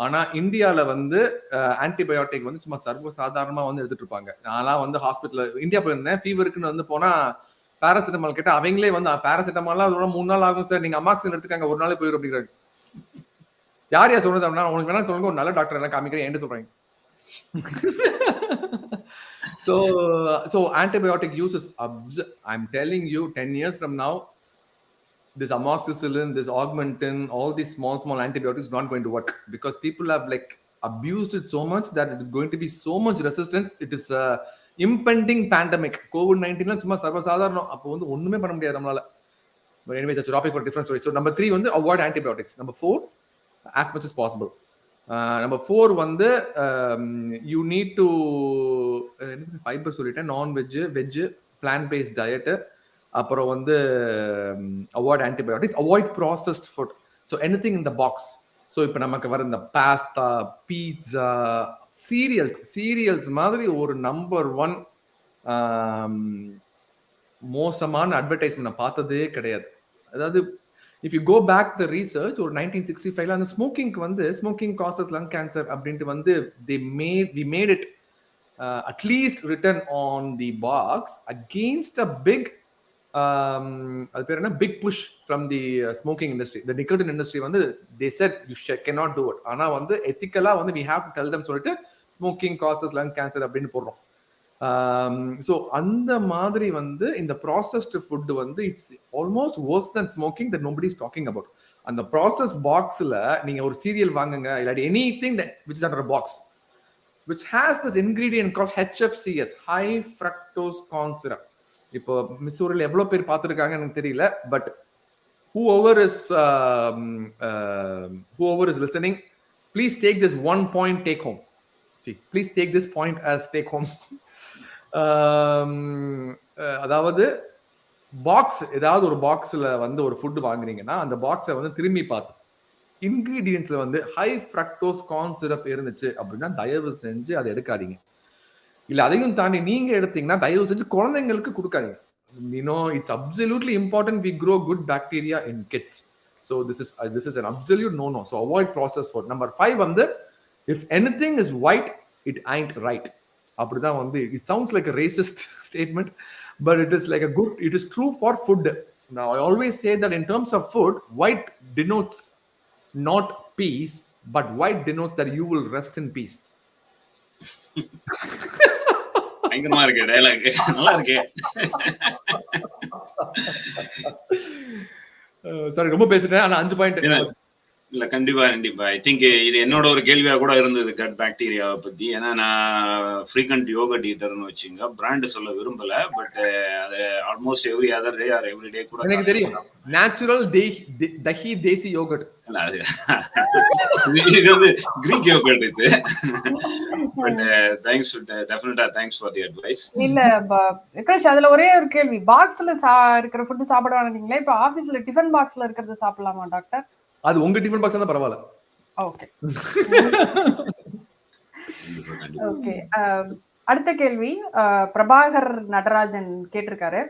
ஆனா இந்தியால வந்து ஆன்டிபயோட்டிக் வந்து சும்மா சர்வ சாதாரணமா வந்து எடுத்துட்டு இருப்பாங்க. நான்லாம் வந்து ஹாஸ்பிட்டல் இந்தியா போயிருந்தேன், ஃபீவருக்குன்னு வந்து போனா பேராசிட்டமால் கேட்டா அவங்களே வந்து பேராசிட்டமால்லாம் அதோட 3 நாள் ஆகும் சார், நீங்க அமாக்சின் எடுத்துக்காங்க ஒரு நாள் போயிடும் அப்படிங்கிறாங்க. யார் சொல்றது அப்படின்னா, உங்களுக்கு வேணா சொல்லுங்க, ஒரு நல்ல டாக்டர் எல்லாம் காமிக்கிறேன் என்ன சொல்றாங்க. So antibiotic use is I'm telling you 10 years from now this amoxicillin, this augmentin, all these small antibiotics not going to work because people have like abused it so much that it is going to be so much resistance. It is a impending pandemic. COVID-19 la summa sarva sadharanam, appo vandu onnume panna mudiyadhu nammala. But anyway, that's a topic for a different story. So number 3 vandu avoid antibiotics. Number 4, as much as possible. Number 4 வந்து you need to fiber சொல்லிட்டேன், non-veg, veg, plant-based diet. அப்புறம் வந்து avoid antibiotics, avoid processed food. So anything in the box. So இப்போ நமக்கு வர இந்த pasta, pizza, serials மாதிரி ஒரு நம்பர் 1 மோசமான அட்வர்டைஸ்மெண்ட் நான் பார்த்ததே கிடையாது. அதாவது if you go back the research, ஒரு 1965ல அந்த ஸ்மோக்கிங்க்கு வந்து ஸ்மோக்கிங் காசஸ் லங் கேன்சர் அப்படின்ட்டு வந்து we made it at least written on the box against a big அது பேர் என்ன, big push from the smoking industry. The nicotine industry வந்து they said you cannot do it. ஆனா வந்து எத்திக்கலா வந்து we have to tell them சொல்லிட்டு smoking causes lung cancer அப்படின்னு போடுறோம். ஸோ அந்த மாதிரி வந்து இந்த ப்ராசஸ்டு ஃபுட் வந்து it's almost worse than smoking that nobody is talking about. அந்த ப்ராசஸ் பாக்ஸ்ல நீங்க ஒரு சீரியல் வாங்குங்க, இல்லாட்டி anything which is under a box which has this ingredient called HFCS, high fructose corn syrup. இப்போ மிசோரியில் எவ்வளவு பேர் பார்த்துருக்காங்க எனக்கு தெரியல, but whoever is listening, please take this one point take home. Please take this point as take home. அதாவது box, ஏதாவது ஒரு பாக்ஸ்ல வந்து ஒரு ஃபுட் வாங்குறீங்கன்னா அந்த பாக்ஸை வந்து திரும்பி பார்த்து இன்கிரீடியன்ட்ஸ்ல வந்து ஹை ஃப்ரக்டோஸ் கார்ன் சிரப் இருந்துச்சு அப்படின்னா தயவு செஞ்சு அதை எடுக்காதீங்க. இல்ல அதையும் தாண்டி நீங்க எடுத்தீங்கன்னா தயவு செஞ்சு குழந்தைங்களுக்கு கொடுக்காதீங்க. It's absolutely important we grow good bacteria in kids. So this is an absolute no. So avoid processed food. Number 5 வந்து if anything is white, it ain't right. அப்படிதான் வந்து it sounds like a racist statement, but it is like it is true for food. Now I always say that in terms of food, white denotes not peace, but white denotes that you will rest in peace. பயங்கரமா இருக்கு dialogue, நல்லா இருக்கு. Sorry ரொம்ப பேசிட்டேன், ஆனா 5 point இல்ல கண்டிப்பா. I think இது என்னோட ஒரு கேள்வியா கூட இருந்தது கட் பாக்டீரியாவை பத்தி. ஏன்னா நான் ஃப்ரீக்வெண்ட் யோகர்ட் ஈட்டர்னு வச்சுங்க, பிராண்ட் சொல்ல விரும்பல, பட் அது almost every other day or every day கூட எனக்கு தெரியும். நேச்சுரல் தஹி தேசி யோகர்ட் இல்ல, அது இது வந்து கிரீக் யோகர்ட் இது. பட் தேங்க்ஸ், டெஃபினட்டா தேங்க்ஸ் ஃபார் தி அட்வைஸ். இல்ல விக்ரேஷ், அதுல ஒரே ஒரு கேள்வி, பாக்ஸ்ல இருக்கிற ஃபுட் சாப்பிட வேணாம்ங்களா? இப்ப ஆபீஸ்ல டிஃபன் பாக்ஸ்ல இருக்கிறது சாப்பிடலாமா டாக்டர்? அது உங்க டிஃபன் பாக்ஸ் தான் பரவாயில்ல. Okay okay. அடுத்த கேள்வி பிரபாகர் நடராஜன் கேட்டிருக்காரு.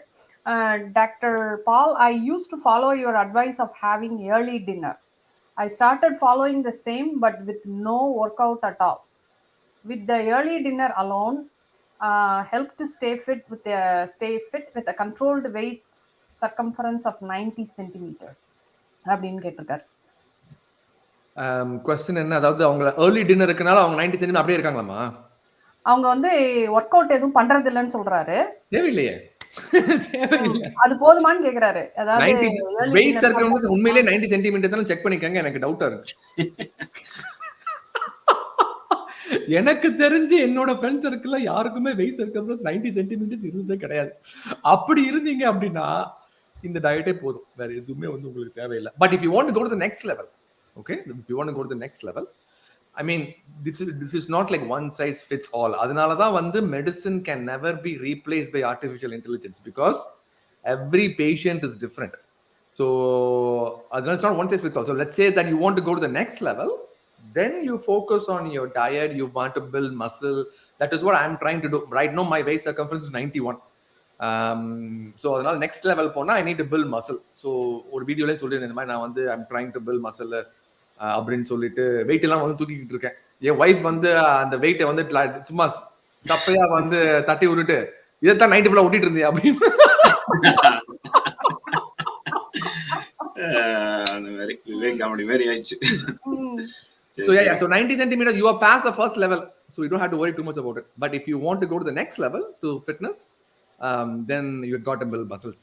Doctor Pal, I used to follow your advice of having early dinner. I started following the same but with no workout at all. With the early dinner alone, help to stay fit with a controlled weight circumference of 90 centimeters அப்படின்னு கேட்டிருக்காரு. Question என்ன, அதாவது அவங்க early dinner இருக்கனால அவங்க 90 cm அப்படியே இருக்காங்களாமா? அவங்க வந்து வொர்க் அவுட் எதுவும் பண்றது இல்லன்னு சொல்றாரு. தேவையில்லையே, அது போதுமான்னு கேக்குறாரு. அதாவது வெயிட் சர்க்கம்ஃபரன்ஸ் உண்மையிலே 90 cm தான் செக் பண்ணிக்கங்க, எனக்கு டவுட்டா இருக்கு. எனக்கு தெரிஞ்சு என்னோட ஃப்ரெண்ட்ஸ் சர்க்கிள்ல யாருக்குமே வெயிட் சர்க்கம்ஃபரன்ஸ் 90 cm இருந்ததே கிடையாது. அப்படி இருந்தீங்க அப்படின்னா இந்த டயட்டே போதும், வேற எதுவுமே வந்து உங்களுக்கு தேவையில்லை. But if you want to go to the next level, okay, if you want to go to the next level, I mean this is not like one size fits all. அதனால தான் வந்து medicine can never be replaced by artificial intelligence because every patient is different. So it's not one size fits all. So let's say that you want to go to the next level, then you focus on your diet, you want to build muscle. That is what I'm trying to do right now. My waist circumference is 91. So அதனால next level போனா I need to build muscle. So ஒரு வீடியோல சொல்லிருந்தேன் இந்த மாதிரி நான் வந்து I'm trying to build muscle அப்படின்னு சொல்லிட்டு வெயிட் எல்லாம் வந்து தூக்கிக்கிட்டு இருக்கேன். என் வைஃப் வந்து அந்த வெயிட்டை வந்து சும்மா சப்பையா வந்து தட்டி விட்டுட்டு இதைத்தான் நைட்டு ஃபுல்லா ஓட்டிட்டு இருந்தேன் அப்படின்னு. விவேக் காமெடி மாதிரி ஆயிடுச்சு. So yeah, so 90 centimeters, you are past the first level, so you don't have to worry too much about it. But if you want to go to the next level to fitness, then you got to build muscles.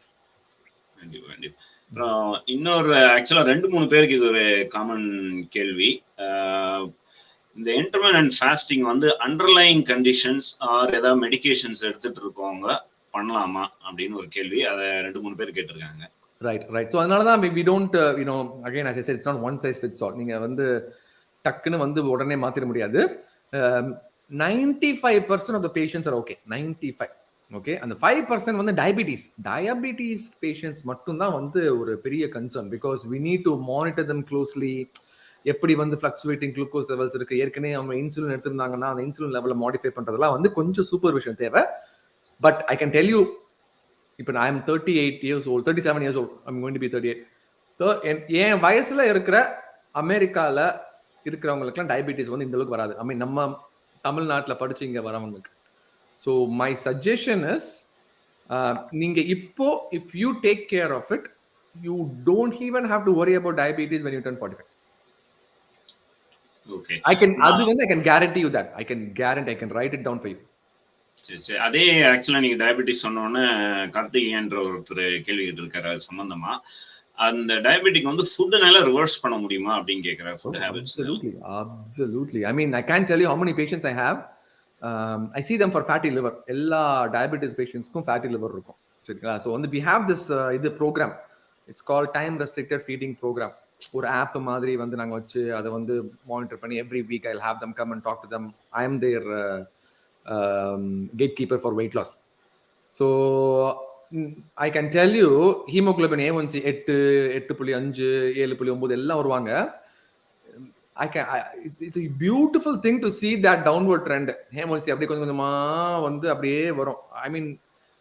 இன்னொரு ஆக்சுவலா 2-3 பேருக்கு இது ஒரு common கேள்வி. இந்த intermittent fasting வந்து underlying conditions R ஏதாவது medications எடுத்துட்டு இருக்கவங்க பண்ணலாமா அப்படின்னு ஒரு கேள்வி. அதை 2-3 பேர் கேட்டிருக்காங்க. ரைட். ஸோ அதனால தான் we don't again as I said, it's not one size fits all. நீங்க வந்து டக்குன்னு வந்து உடனே மாத்திர முடியாது. 95% of the patients are okay. 95. Okay, அந்த 5% வந்து டயபிட்டிஸ் பேஷண்ட்ஸ் மட்டும்தான் வந்து ஒரு பெரிய concern. Because we need to monitor them closely. எப்படி வந்து ஃப்ளக்சுவேட்டிங் குளுக்கோஸ் லெவல்ஸ் இருக்கு, ஏற்கனவே அவங்க இன்சுலின் எடுத்திருந்தாங்கன்னா அந்த இன்சுலின் லெவலை மாடிஃபை பண்றதெல்லாம் வந்து கொஞ்சம் சூப்பர்விஷன் தேவை. But I can tell you இப்போ I am 38 years old, 37 years old, I'm going to be 38. என் வயசுல இருக்கிற அமெரிக்கால இருக்கிறவங்களுக்குலாம் டயபிட்டிஸ் வந்து இந்த அளவுக்கு வராது. ஐ மீன் நம்ம தமிழ்நாட்டில் படிச்சு இங்க வரவங்களுக்கு. ஸோ மை சஜஷன் இஸ், நீங்க இப்போ if you take care of it, you don't even have to worry about diabetes when you turn 45. Okay. அது வந்து I can guarantee you that. I can write it down for you. சரி. அதே ஆக்சுவலா நீங்க diabetes சொன்னோன்னே கார்த்திகேயன்ற ஒருத்தர் கேள்வி கேட்டிருக்காரு அது சம்பந்தமா. அந்த டயபெட்டிக் வந்து ஃபுட்னால ரிவர்ஸ் பண்ண முடியுமா அப்படின்னு கேட்கிறார். Food habits. Absolutely. I mean, I can't tell you how many patients I have. I see them for fatty liver. எல்லா டயபெட்டிஸ் பேஷண்ட்ஸ்க்கும் fatty liver இருக்கும். சரிங்களா? ஸோ வந்து we have this இது programme. It's call time restricted feeding programme. ஒரு app மாதிரி வந்து நாங்கள் வச்சு அதை வந்து மானிட்டர் பண்ணி every week I have them come and talk to them. I am their gatekeeper for weight loss. So I can tell you hemoglobin A1C 8.5 7.9 எல்லாம் வருவாங்க. It's a beautiful thing to see that downward trend. A1C அப்படியே கொஞ்சம் கொஞ்சமா வந்து அப்படியே வரும். I mean,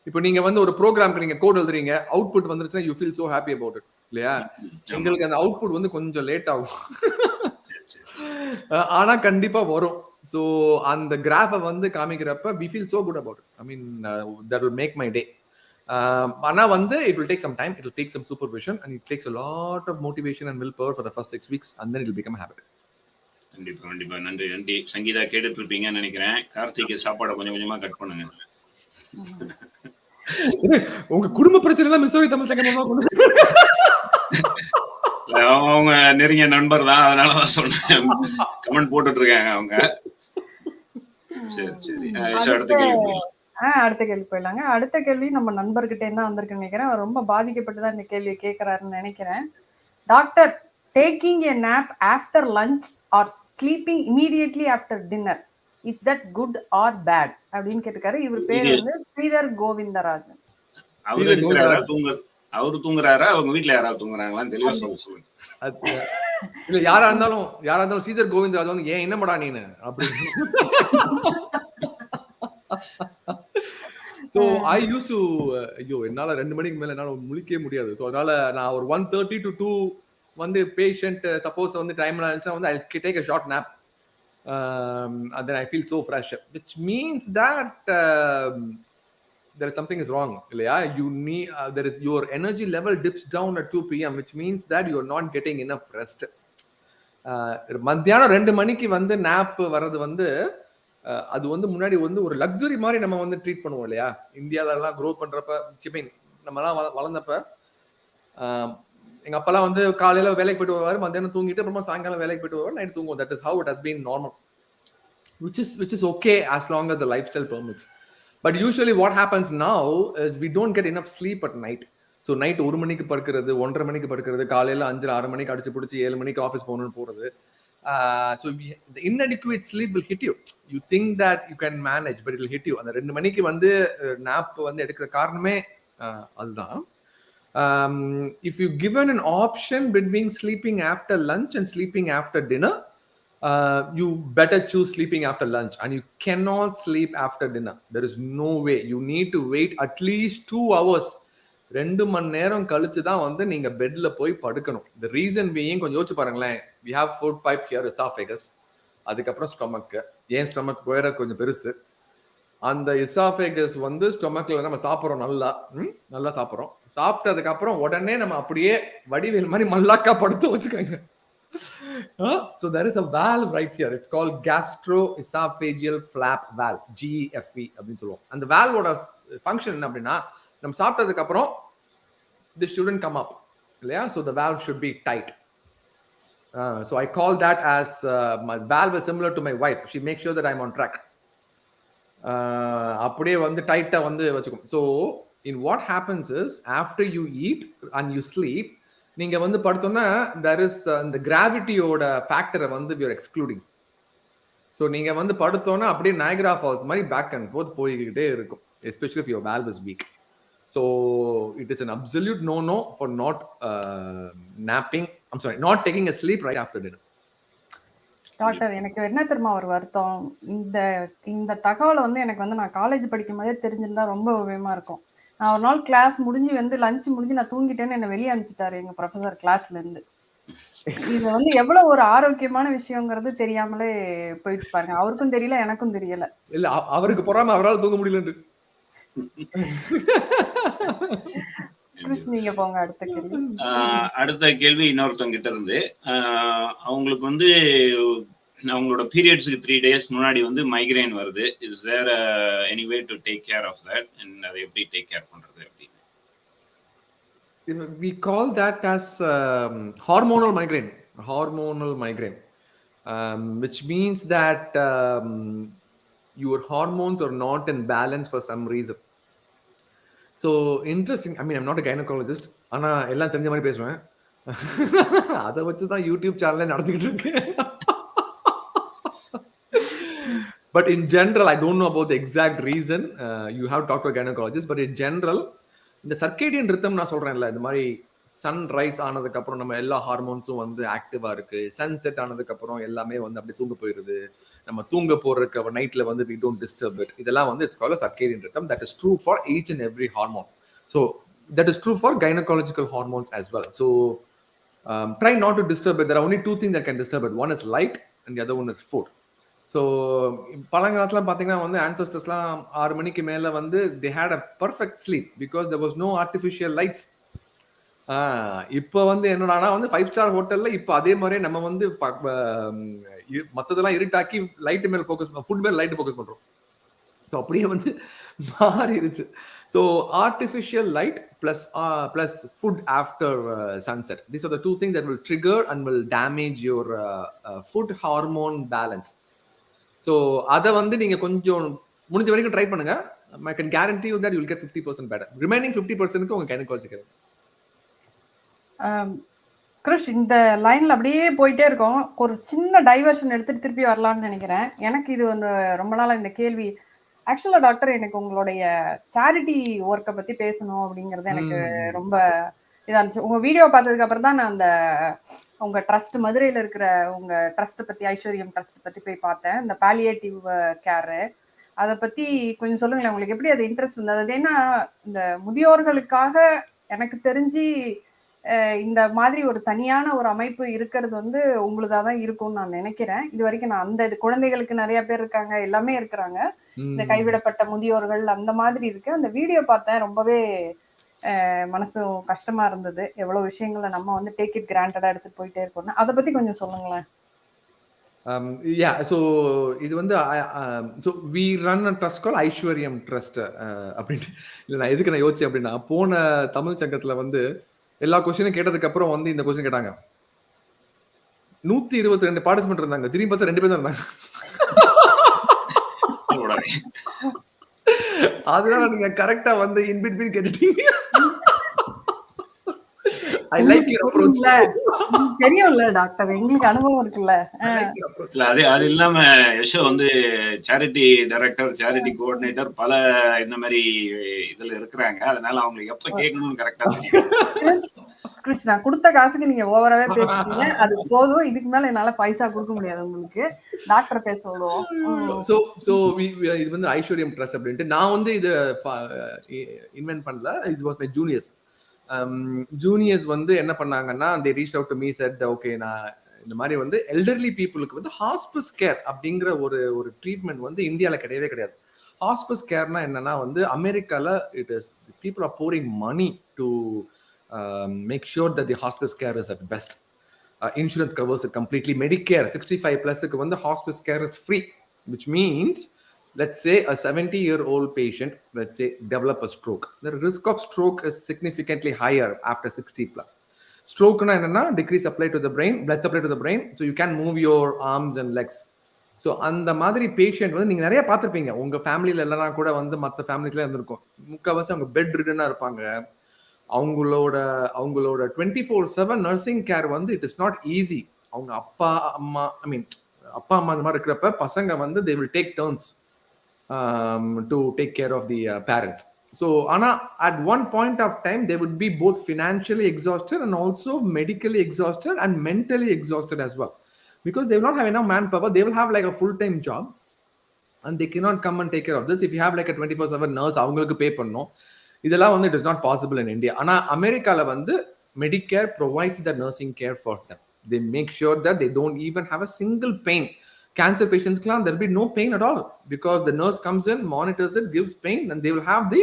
இப்போ நீங்க வந்து ஒரு ப்ரோக்ராம்க்கு நீங்க கோட் எழுதுறீங்க, அவுட்புட் வந்துருச்சுன்னா you feel so happy about it இல்லையா? எங்களுக்கு அந்த அவுட்புட் வந்து கொஞ்சம் லேட் ஆகும், ஆனா கண்டிப்பா வரும். ஸோ அந்த கிராஃபை வந்து காமிக்கிறப்ப we feel so good about it. I mean, that will make my day. ஆனா வந்து it will take some time, it will take some supervision, and it takes a lot of motivation and willpower for the first 6 weeks, and then it will become a habit. கண்டிப்பா. நன்றி. சங்கீதா கேட்டுட்டு இருப்பீங்கன்னு நினைக்கிறேன். கார்த்திகை சாப்பாடை கொஞ்சம் கொஞ்சமா கட் பண்ணுங்க. உங்க குடும்ப பிரச்சனை எல்லாம் மிஸ் தமிழ் சங்கமா அவங்க நெருங்கிய நண்பர் தான், அதனாலதான் சொன்னேன். கமெண்ட் போட்டுட்டு இருக்காங்க அவங்க. சரி. அடுத்த கேள்வி போயிடலாங்க. அடுத்த கேள்வி நம்ம நண்பர்கிட்ட என்ன வந்திருக்குன்னு நினைக்கிறேன். அவர் ரொம்ப பாதிக்கப்பட்டுதான் இந்த கேள்வியை கேட்கிறாருன்னு நினைக்கிறேன். Doctor, taking a nap after lunch or sleeping immediately after dinner, is that good or bad அப்படின்னு கேட்டிருக்காரு. இவர் பேர் வந்து ஸ்ரீதர் கோவிந்தராஜன். அவரு தூங்குறாரா, அவங்க வீட்டுல யாராவது தூங்குறாங்களான்னு தெளிவா சொல்லுங்க. இல்ல யாரா இருந்தாலும் ஸ்ரீதர் கோவிந்தராஜன் வந்து ஏன் என்னமடா நீனு அப்படி. So I used to ஐயோ என்னால 2 மணிக்கு மேல என்னால முழிக்கவே முடியாது. ஸோ அதனால நான் ஒரு 1:30 to 2 வந்து பேஷண்ட் சப்போஸ் வந்து டைம்ல இருந்துச்சுன்னா வந்து I take a short nap, and then I feel so fresh, which means that there is something is wrong இல்லையா? You need there is your energy level dips down at 2 p.m, which means that you are not getting enough rest. மத்தியானம் 2 மணிக்கு வந்து நாப் வர்றது வந்து அது வந்து முன்னாடி வந்து ஒரு லக்ஸுரி மாதிரி நம்ம வந்து ட்ரீட் பண்ணுவோம் இல்லையா? இந்தியாவில எல்லாம் க்ரோ பண்றப்ப நம்மலாம் வளர்ந்தப்ப எங்க அப்பெல்லாம் வந்து காலையில வேலைக்கு போயிட்டு வருவாரு, மத்தியானம் தூங்கிட்டு அப்புறமா சாயங்காலம் வேலைக்கு போயிட்டு வருவாரு, நைட் தூங்குவோம். That is how it has been normal, which is okay as long as the lifestyle permits. But usually what happens now is we don't get enough sleep at night. So night 1 மணிக்கு படுக்கிறது, 1:30 மணிக்கு படுக்கிறது, காலையில 5 6 மணிக்கு அடிச்சு பிடிச்சி 7 மணிக்கு office போகணும்னு போறது. So the inadequate sleep will hit you. You think that you can manage, but it will hit you. அந்த 2 மணிக்கு வந்து நாப் வந்து எடுக்கிற காரணமே அதுதான். If you given an option between sleeping after lunch and sleeping after dinner, you better choose sleeping after lunch, and you cannot sleep after dinner. There is no way. You need to wait at least 2 hours. 2 மணி நேரம் கழிச்சு தான் வந்து நீங்க பெட்ல போய் படுக்கணும். The reason being, கொஞ்சம் யோசிச்சு பாருங்களேன். We have food pipe here, esophagus, அதுக்கப்புறம் ஸ்டொமக். ஏன் ஸ்டொமக் வேற கொஞ்சம் பெருசு. அந்த esophagus வந்து ஸ்டொமக்ல நம்ம சாப்பிட்றோம், நல்லா சாப்பிட்றோம். சாப்பிட்டதுக்கு அப்புறம் உடனே நம்ம அப்படியே வடிவேல் மாதிரி மல்லாக்கா படுத்து வச்சுக்கோங்க. So there is a valve right here. It's called gastroesophageal flap valve, GEFV அப்படின்னு சொல்லுவோம். அந்த valveோட ஃபங்க்ஷன் என்ன அப்படின்னா, நம்ம சாப்பிட்டதுக்கு அப்புறம் this shouldn't come up இல்லையா? So the valve should be tight. So I call that as my valve is similar to my wife. She makes sure that I'm on track. அப்படியே வந்து டைட்டா வந்து வச்சுக்கும். So in what happens is, after you eat and you sleep, நீங்க வந்து படுத்தோம்னா there is the gravityயோட ஃபேக்டரை வந்து we are excluding. So நீங்க வந்து படுத்தோம்னா அப்படியே நயகரா ஃபால்ஸ் மாதிரி பேக் அண்ட் ஃபோர்த் போய்கிட்டே இருக்கும், especially if your valve is weak. So it is an absolute no for not not taking a sleep right after dinner. Doctor, எனக்கு என்ன தெரியுமா ஒரு வருத்தம், இந்த தகவலை வந்து எனக்கு வந்து நான் காலேஜ் படிக்கும் போதே தெரிஞ்சிருந்தா ரொம்ப உபயோகமா இருக்கும். நான் ஒரு நாள் கிளாஸ் முடிஞ்சு வந்து லஞ்ச் முடிஞ்சு நான் தூங்கிட்டேன்னு என்ன வெளியே அனுப்பிச்சிட்டாரு எங்க ப்ரொஃபசர் கிளாஸ்ல இருந்து. இது வந்து எவ்வளவு ஒரு ஆரோக்கியமான விஷயங்கிறது தெரியாமலே போயிடுச்சு பாருங்க. அவருக்கும் தெரியல, எனக்கும் தெரியல. இல்ல அவருக்கு பொறாம அவரால் தூங்க முடியலன்னு. கிறிஸ், நீங்க போங்க அடுத்த கேள்வி. அடுத்த கேள்வி இன்னொருத்தவங்க கிட்ட இருந்து. அவங்களுக்கு வந்து அவங்களோட பீரியட்ஸ்க்கு 3 days முன்னாடி வந்து மைக்ரைன் வருது. Is there any way to take care of that and அதை எப்படி டேக் கேர் பண்றது அப்படின்னு? We call that as hormonal migraine. Hormonal migraine, which means that your hormones are not in balance for some reason. So interesting. I mean, I'm not a gynecologist. ஆனா எல்லாம் தெரிஞ்ச மாதிரி பேசுவேன். அதை வச்சுதான் யூடியூப் சேனலே நடத்திக்கிட்டு இருக்கேன். But in general, I don't know about the exact reason. You have to talk to a gynecologist. But in general, இந்த சர்க்கேடியன் ரித்தம் நான் சொல்றேன்ல, இந்த மாதிரி சன் ரைஸ் ஆனதுக்கு அப்புறம் நம்ம எல்லா ஹார்மோன்ஸும் வந்து ஆக்டிவா இருக்கு. சன் செட் ஆனதுக்கு அப்புறம் எல்லாமே வந்து அப்படி தூங்க போயிருது. நம்ம தூங்க போறதுக்கு நைட்ல வந்து we don't disturb it. இதெல்லாம் வந்து it's called a circadian rhythm. That is true for each and every hormone. So that is true for gynecological hormones as well. So try not to disturb it. There are only two things that can disturb it. One is light and the other one is food. So பழங்காலத்துல பார்த்தீங்கன்னா வந்து ஆன்சஸ்டர்ஸ்லாம் 6 மணிக்கு மேலே வந்து they had a perfect sleep because there was no artificial lights. இப்போ வந்து என்னடானா வந்து 5 ஸ்டார் ஹோட்டல்ல இப்போ அதே மாதிரியே நம்ம வந்து மற்றதெல்லாம் இருட்டாக்கி லைட் மேல் ஃபோக்கஸ், ஃபுட் மேல் லைட் ஃபோக்கஸ் பண்றோம். ஸோ அப்படியே வந்து மாறிடுச்சு. So artificial light plus food after sunset. These are the two things that will trigger and will damage your food hormone balance. So அதை வந்து நீங்க கொஞ்சம் முடிஞ்ச வரைக்கும் ட்ரை பண்ணுங்க. I can guarantee you that you will get 50% better. Remaining 50% உங்க gynaecology கிடைக்கும். கிருஷ், இந்த லைன்ல அப்படியே போயிட்டே இருக்கோம். ஒரு சின்ன டைவர்ஷன் எடுத்துட்டு திருப்பி வரலாம்னு நினைக்கிறேன். எனக்கு இது வந்து ரொம்ப நாளா இந்த கேள்வி. ஆக்சுவலா டாக்டர், எனக்கு உங்களுடைய சேரிட்டி ஒர்க்கை பத்தி பேசணும் அப்படிங்கிறது எனக்கு ரொம்ப இதா இருந்துச்சு. உங்க வீடியோ பார்த்ததுக்கு அப்புறம் தான் நான் அந்த உங்க ட்ரஸ்ட் மதுரையில இருக்கிற உங்க ட்ரஸ்ட் பத்தி, ஐஸ்வர்யம் ட்ரஸ்ட் பத்தி போய் பார்த்தேன். இந்த பாலியேட்டிவ் கேரு அதை பத்தி கொஞ்சம் சொல்லுங்களேன். உங்களுக்கு எப்படி அது இன்ட்ரெஸ்ட் இருந்தது? அது ஏன்னா இந்த முதியோர்களுக்காக எனக்கு தெரிஞ்சு இந்த மாதிரி ஒரு தனியான ஒரு அமைப்பு இருக்கிறது வந்து உங்களுதாக தான் இருக்கும்னு நான் நினைக்கிறேன். இது வரைக்கும் நான் அந்த குழந்தைகளுக்கு நிறைய பேர் இருக்காங்க, எல்லாமே இருக்கிறாங்க, இந்த கைவிடப்பட்ட முதியோர்கள் அந்த மாதிரி இருக்கு. அந்த வீடியோ பார்த்தேன், ரொம்பவே மனசு கஷ்டமா இருந்தது. எவ்வளவு விஷயங்களை நம்ம வந்து டேக் இட் கிராண்டடா எடுத்துட்டு போயிட்டே இருக்கோம். அதை பத்தி கொஞ்சம் சொல்லுங்களேன். Yeah, so இது வந்து so we run a trust called ஐஸ்வர்யம் ட்ரஸ்ட் அப்படின்னு. இல்லை, நான் எதுக்கு நான் யோசிச்சேன் அப்படின்னா, போன தமிழ் சங்கத்துல வந்து எல்லா கொஸ்டினும் கேட்டதுக்கு அப்புறம் வந்து இந்த கொஸ்டின் கேட்டாங்க. 122 பார்ட்டிசிபென்ட் இருந்தாங்க, திரும்பி பார்த்தா 2 பேர் தான் இருந்தாங்க. அதனால நீங்க கரெக்டா வந்து இன் பிட்வீன் கேட்டுட்டீங்க. I like your approach. தெரியும்ல டாக்டர், எங்களுக்கு அனுபவம் இருக்குல்ல. அது இல்லாம யஷோ வந்து சேரிட்டி டைரக்டர், சேரிட்டி கோஆர்டினேட்டர் பல இந்த மாதிரி இதுல இருக்கிறாங்க. அதனால அவங்களுக்கு எப்ப கேட்கணும்னு கரெக்டா தெரியும். கிருஷ்ணா, கொடுத்த காசுக்கு நீங்க ஓவராவே பேசுறீங்க, அது போதும். இதுக்கு மேல என்னால பைசா கொடுக்க முடியாது உங்களுக்கு. டாக்டர் பேச சொல்லுவோம். இது வந்து ஐஸ்வர்யம் ட்ரஸ்ட் அப்படின்ட்டு நான் வந்து இது இன்வென்ட் பண்ணல. இட் வாஸ் மை ஜூனியர்ஸ் வந்து என்ன பண்ணாங்கன்னா, they reached out to me, said okay, நான் இந்த மாதிரி வந்து எல்டர்லி பீப்புளுக்கு வந்து ஹாஸ்பிஸ் கேர் அப்படிங்கிற ஒரு ட்ரீட்மெண்ட் வந்து இந்தியால கிடையவே கிடையாது. ஹாஸ்பிஸ் கேர்னா என்னன்னா வந்து அமெரிக்கால it is people are pouring money to make sure that the hospice care is at best. Insurance covers it completely. Medicare 65 plus க்கு வந்து hospice care is free, which means let's say a 70-year-old patient, let's say, develop a stroke. The risk of stroke is significantly higher after 60 plus. Stroke na enna decrease supply to the brain, blood supply to the brain, so you can't move your arms and legs. So அந்த மாதிரி patient வந்து நீங்க நிறைய பார்த்துருப்பீங்க. உங்க ஃபேமிலியில இல்லைனா கூட வந்து மற்ற ஃபேமிலிக்குலாம் இருந்திருக்கும். முக்கால்வாசி அவங்க பெட் ரிடனா இருப்பாங்க. அவங்களோட 24/7 நர்சிங் கேர் வந்து இட் இஸ் நாட் ஈஸி. அவங்க அப்பா அம்மா அந்த மாதிரி இருக்கிறப்ப பசங்க வந்து they will take turns to take care of the parents. So at one point of time they would be both financially exhausted and also medically exhausted and mentally exhausted as well, because they will not have enough manpower. They will have like a full-time job and they cannot come and take care of this. If you have like a 24/7 nurse, அவங்களுக்கு பே பண்ணணும். இதெல்லாம் வந்து it is not possible in India. ஆனா அமெரிக்கால வந்து Medicare provides the nursing care for them. They make sure that they don't even have a single pain. Cancer patients, there will be no pain at all because the nurse comes in, monitors it, gives pain, and they will have the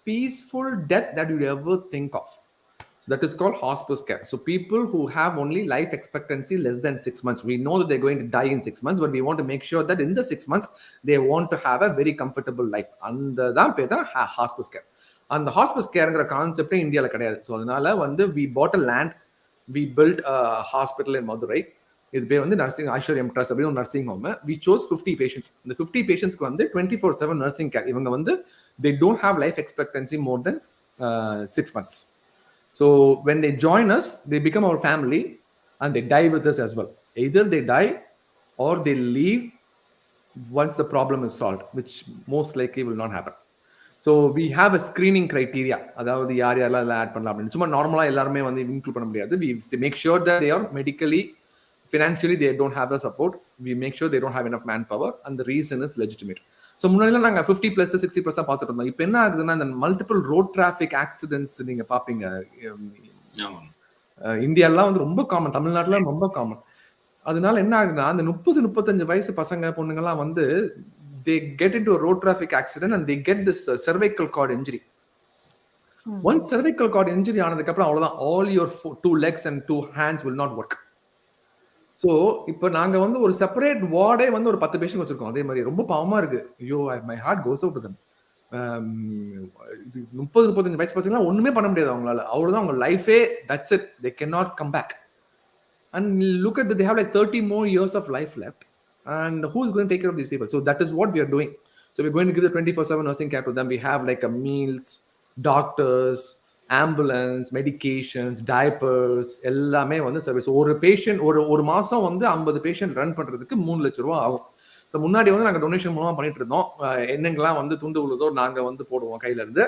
peaceful death that you'd ever think of. So that is called hospice care. So people who have only life expectancy less than 6 months, we know that they're going to die in 6 months, but we want to make sure that in the 6 months, they want to have a very comfortable life. And that's hospice care. And the hospice care concept in India கிடையாது. So அதனால வந்து we bought a land, we built a hospital in Madurai. இது பேர் வந்து nursing Aishwaryam trust அப்படின்னு nursing home. We chose 50 patients. இந்த 50 பேஷண்ட்ஸ்க்கு வந்து 24/7 நர்சிங் கேர். இவங்க வந்து they don't have life expectancy more than 6 months. So when they join us, they become our family and they die with us as well. Either they die or they leave once the problem is solved, which most likely will not happen. So we have a screening criteria. அதாவது யார் யாரெல்லாம் add பண்ணலாம் அப்படின்னு. சும்மா நார்மலா எல்லாருமே வந்து include பண்ண முடியாது. We make sure that they are medically, financially they don't have the support. We make sure they don't have enough manpower and the reason is legitimate. So முன்னாடிலாம் நாங்க 50+ 60% பார்த்துட்டு இருந்தோம். இப்போ என்ன ஆகுதுன்னா இந்த மல்டிபிள் ரோட் டிராஃபிக் ஆக்சிடென்ட்ஸ் நீங்க பாப்பீங்க. இந்தியாலாம் வந்து ரொம்ப காமன், தமிழ்நாட்டுல ரொம்ப காமன். அதனால என்ன ஆகுதுன்னா அந்த 30-35 வயசு பசங்க பொண்ணுங்கலாம் வந்து they get into a road traffic accident and they get this cervical cord injury. Once cervical cord injury ஆனதுக்கு அப்புறம் அவ்வளவுதான், all your 2 legs and 2 hands will not work. So இப்போ நாங்க வந்து ஒரு செப்பரேட் வார்டே வந்து ஒரு 10 பேஷண்ட் வச்சிருக்கோம். அதே மாதிரி ரொம்ப பாவமா இருக்கு. ஐயோ, my heart goes out to them. 30-35 வயசு பசங்க ஒண்ணுமே பண்ண முடியாது அவங்களால. அவ்வளவுதான் அவங்க லைஃபே, that's it, they cannot come back. And look at that, they have like 30 more years of life left. And who's going to take care of these people? So that is what we are doing. So we're going to give the 24/7 nursing care to them. We have like a meals, doctors, ambulance, medications, diapers, எல்லாமே வந்து service. ஒரு patient ஒரு மாசம் வந்து 50 patient run பண்றதுக்கு 3 லட்சம் ரூபாய் ஆகும். ஸோ முன்னாடி வந்து நாங்கள் டொனேஷன் மூலமா பண்ணிட்டு இருந்தோம். என்னங்கெல்லாம் வந்து துண்டு உள்ளதோ நாங்க வந்து போடுவோம் கையில இருந்து.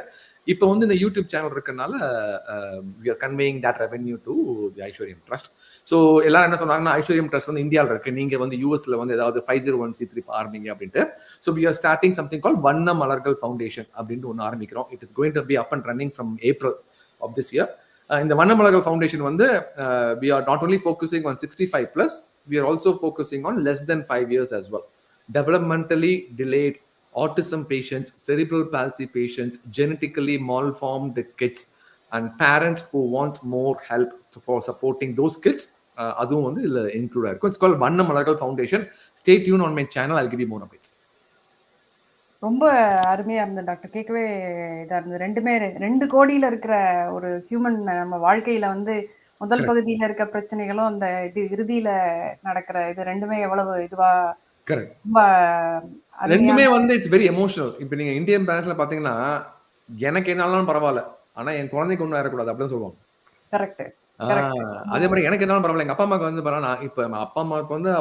இப்போ வந்து இந்த யூடியூப் சேனல் இருக்கனால we are conveying that revenue to the ஐஸ்வர்யம் ட்ரஸ்ட். ஸோ எல்லாரும் என்ன சொன்னாங்கன்னா, ஐஸ்வர்யம் ட்ரஸ்ட் வந்து இந்தியாவில் இருக்கு, நீங்க வந்து யூஎஸ்ல வந்து ஏதாவது 501c3 ஆரம்பிங்க அப்படின்ட்டு. So we are starting something called வண்ண மலர்கள் ஃபவுண்டேஷன் அப்படின்ட்டு ஒன்று ஆரம்பிக்கிறோம். It is going to be up and running from April of this year. இந்த வண்ண மலர்கள் ஃபவுண்டேஷன் வந்து we are not only focusing on 65+, we are also focusing on less than 5 years as well. Developmentally delayed, autism patients, cerebral palsy patients, genetically malformed kids, and parents who wants more help for supporting those kids. அதுவும் வந்து இதுல include ஆயிருக்கும். It's called வண்ண மலர்கள் foundation. Stay tuned on my channel. I'll give you more updates. ரொம்ப அருமையா இருந்தது doctor. கேட்கவே இதா இருந்தது. 2 கோடியில இருக்கிற ஒரு ஹியூமன் நம்ம வாழ்க்கையில வந்து முதல் பகுதியில இருக்க பிரச்சனைகளும் அந்த இது இறுதியில நடக்கிற இது ரெண்டுமே எவ்வளவு இதுவா ரொம்ப ரெண்டுமே வந்து இட்ஸ் வெரி எமோஷனல். இப்போ நீங்க இந்தியன் பேரண்ட்ஸ்ல பாத்தீங்கன்னா, எனக்கு என்னாலும் பரவாயில்ல, ஆனா என் குழந்தைக்கு ஒன்றும் ஆயிடக்கூடாது அப்படின்னு சொல்லுவாங்க. கரெக்ட். அதே மாதிரி எனக்கு என்னாலும் பரவாயில்ல, எங்க அப்பா அம்மாவுக்கு வந்து பரவாயில்ல. இப்ப அப்பா அம்மாவுக்கு வந்து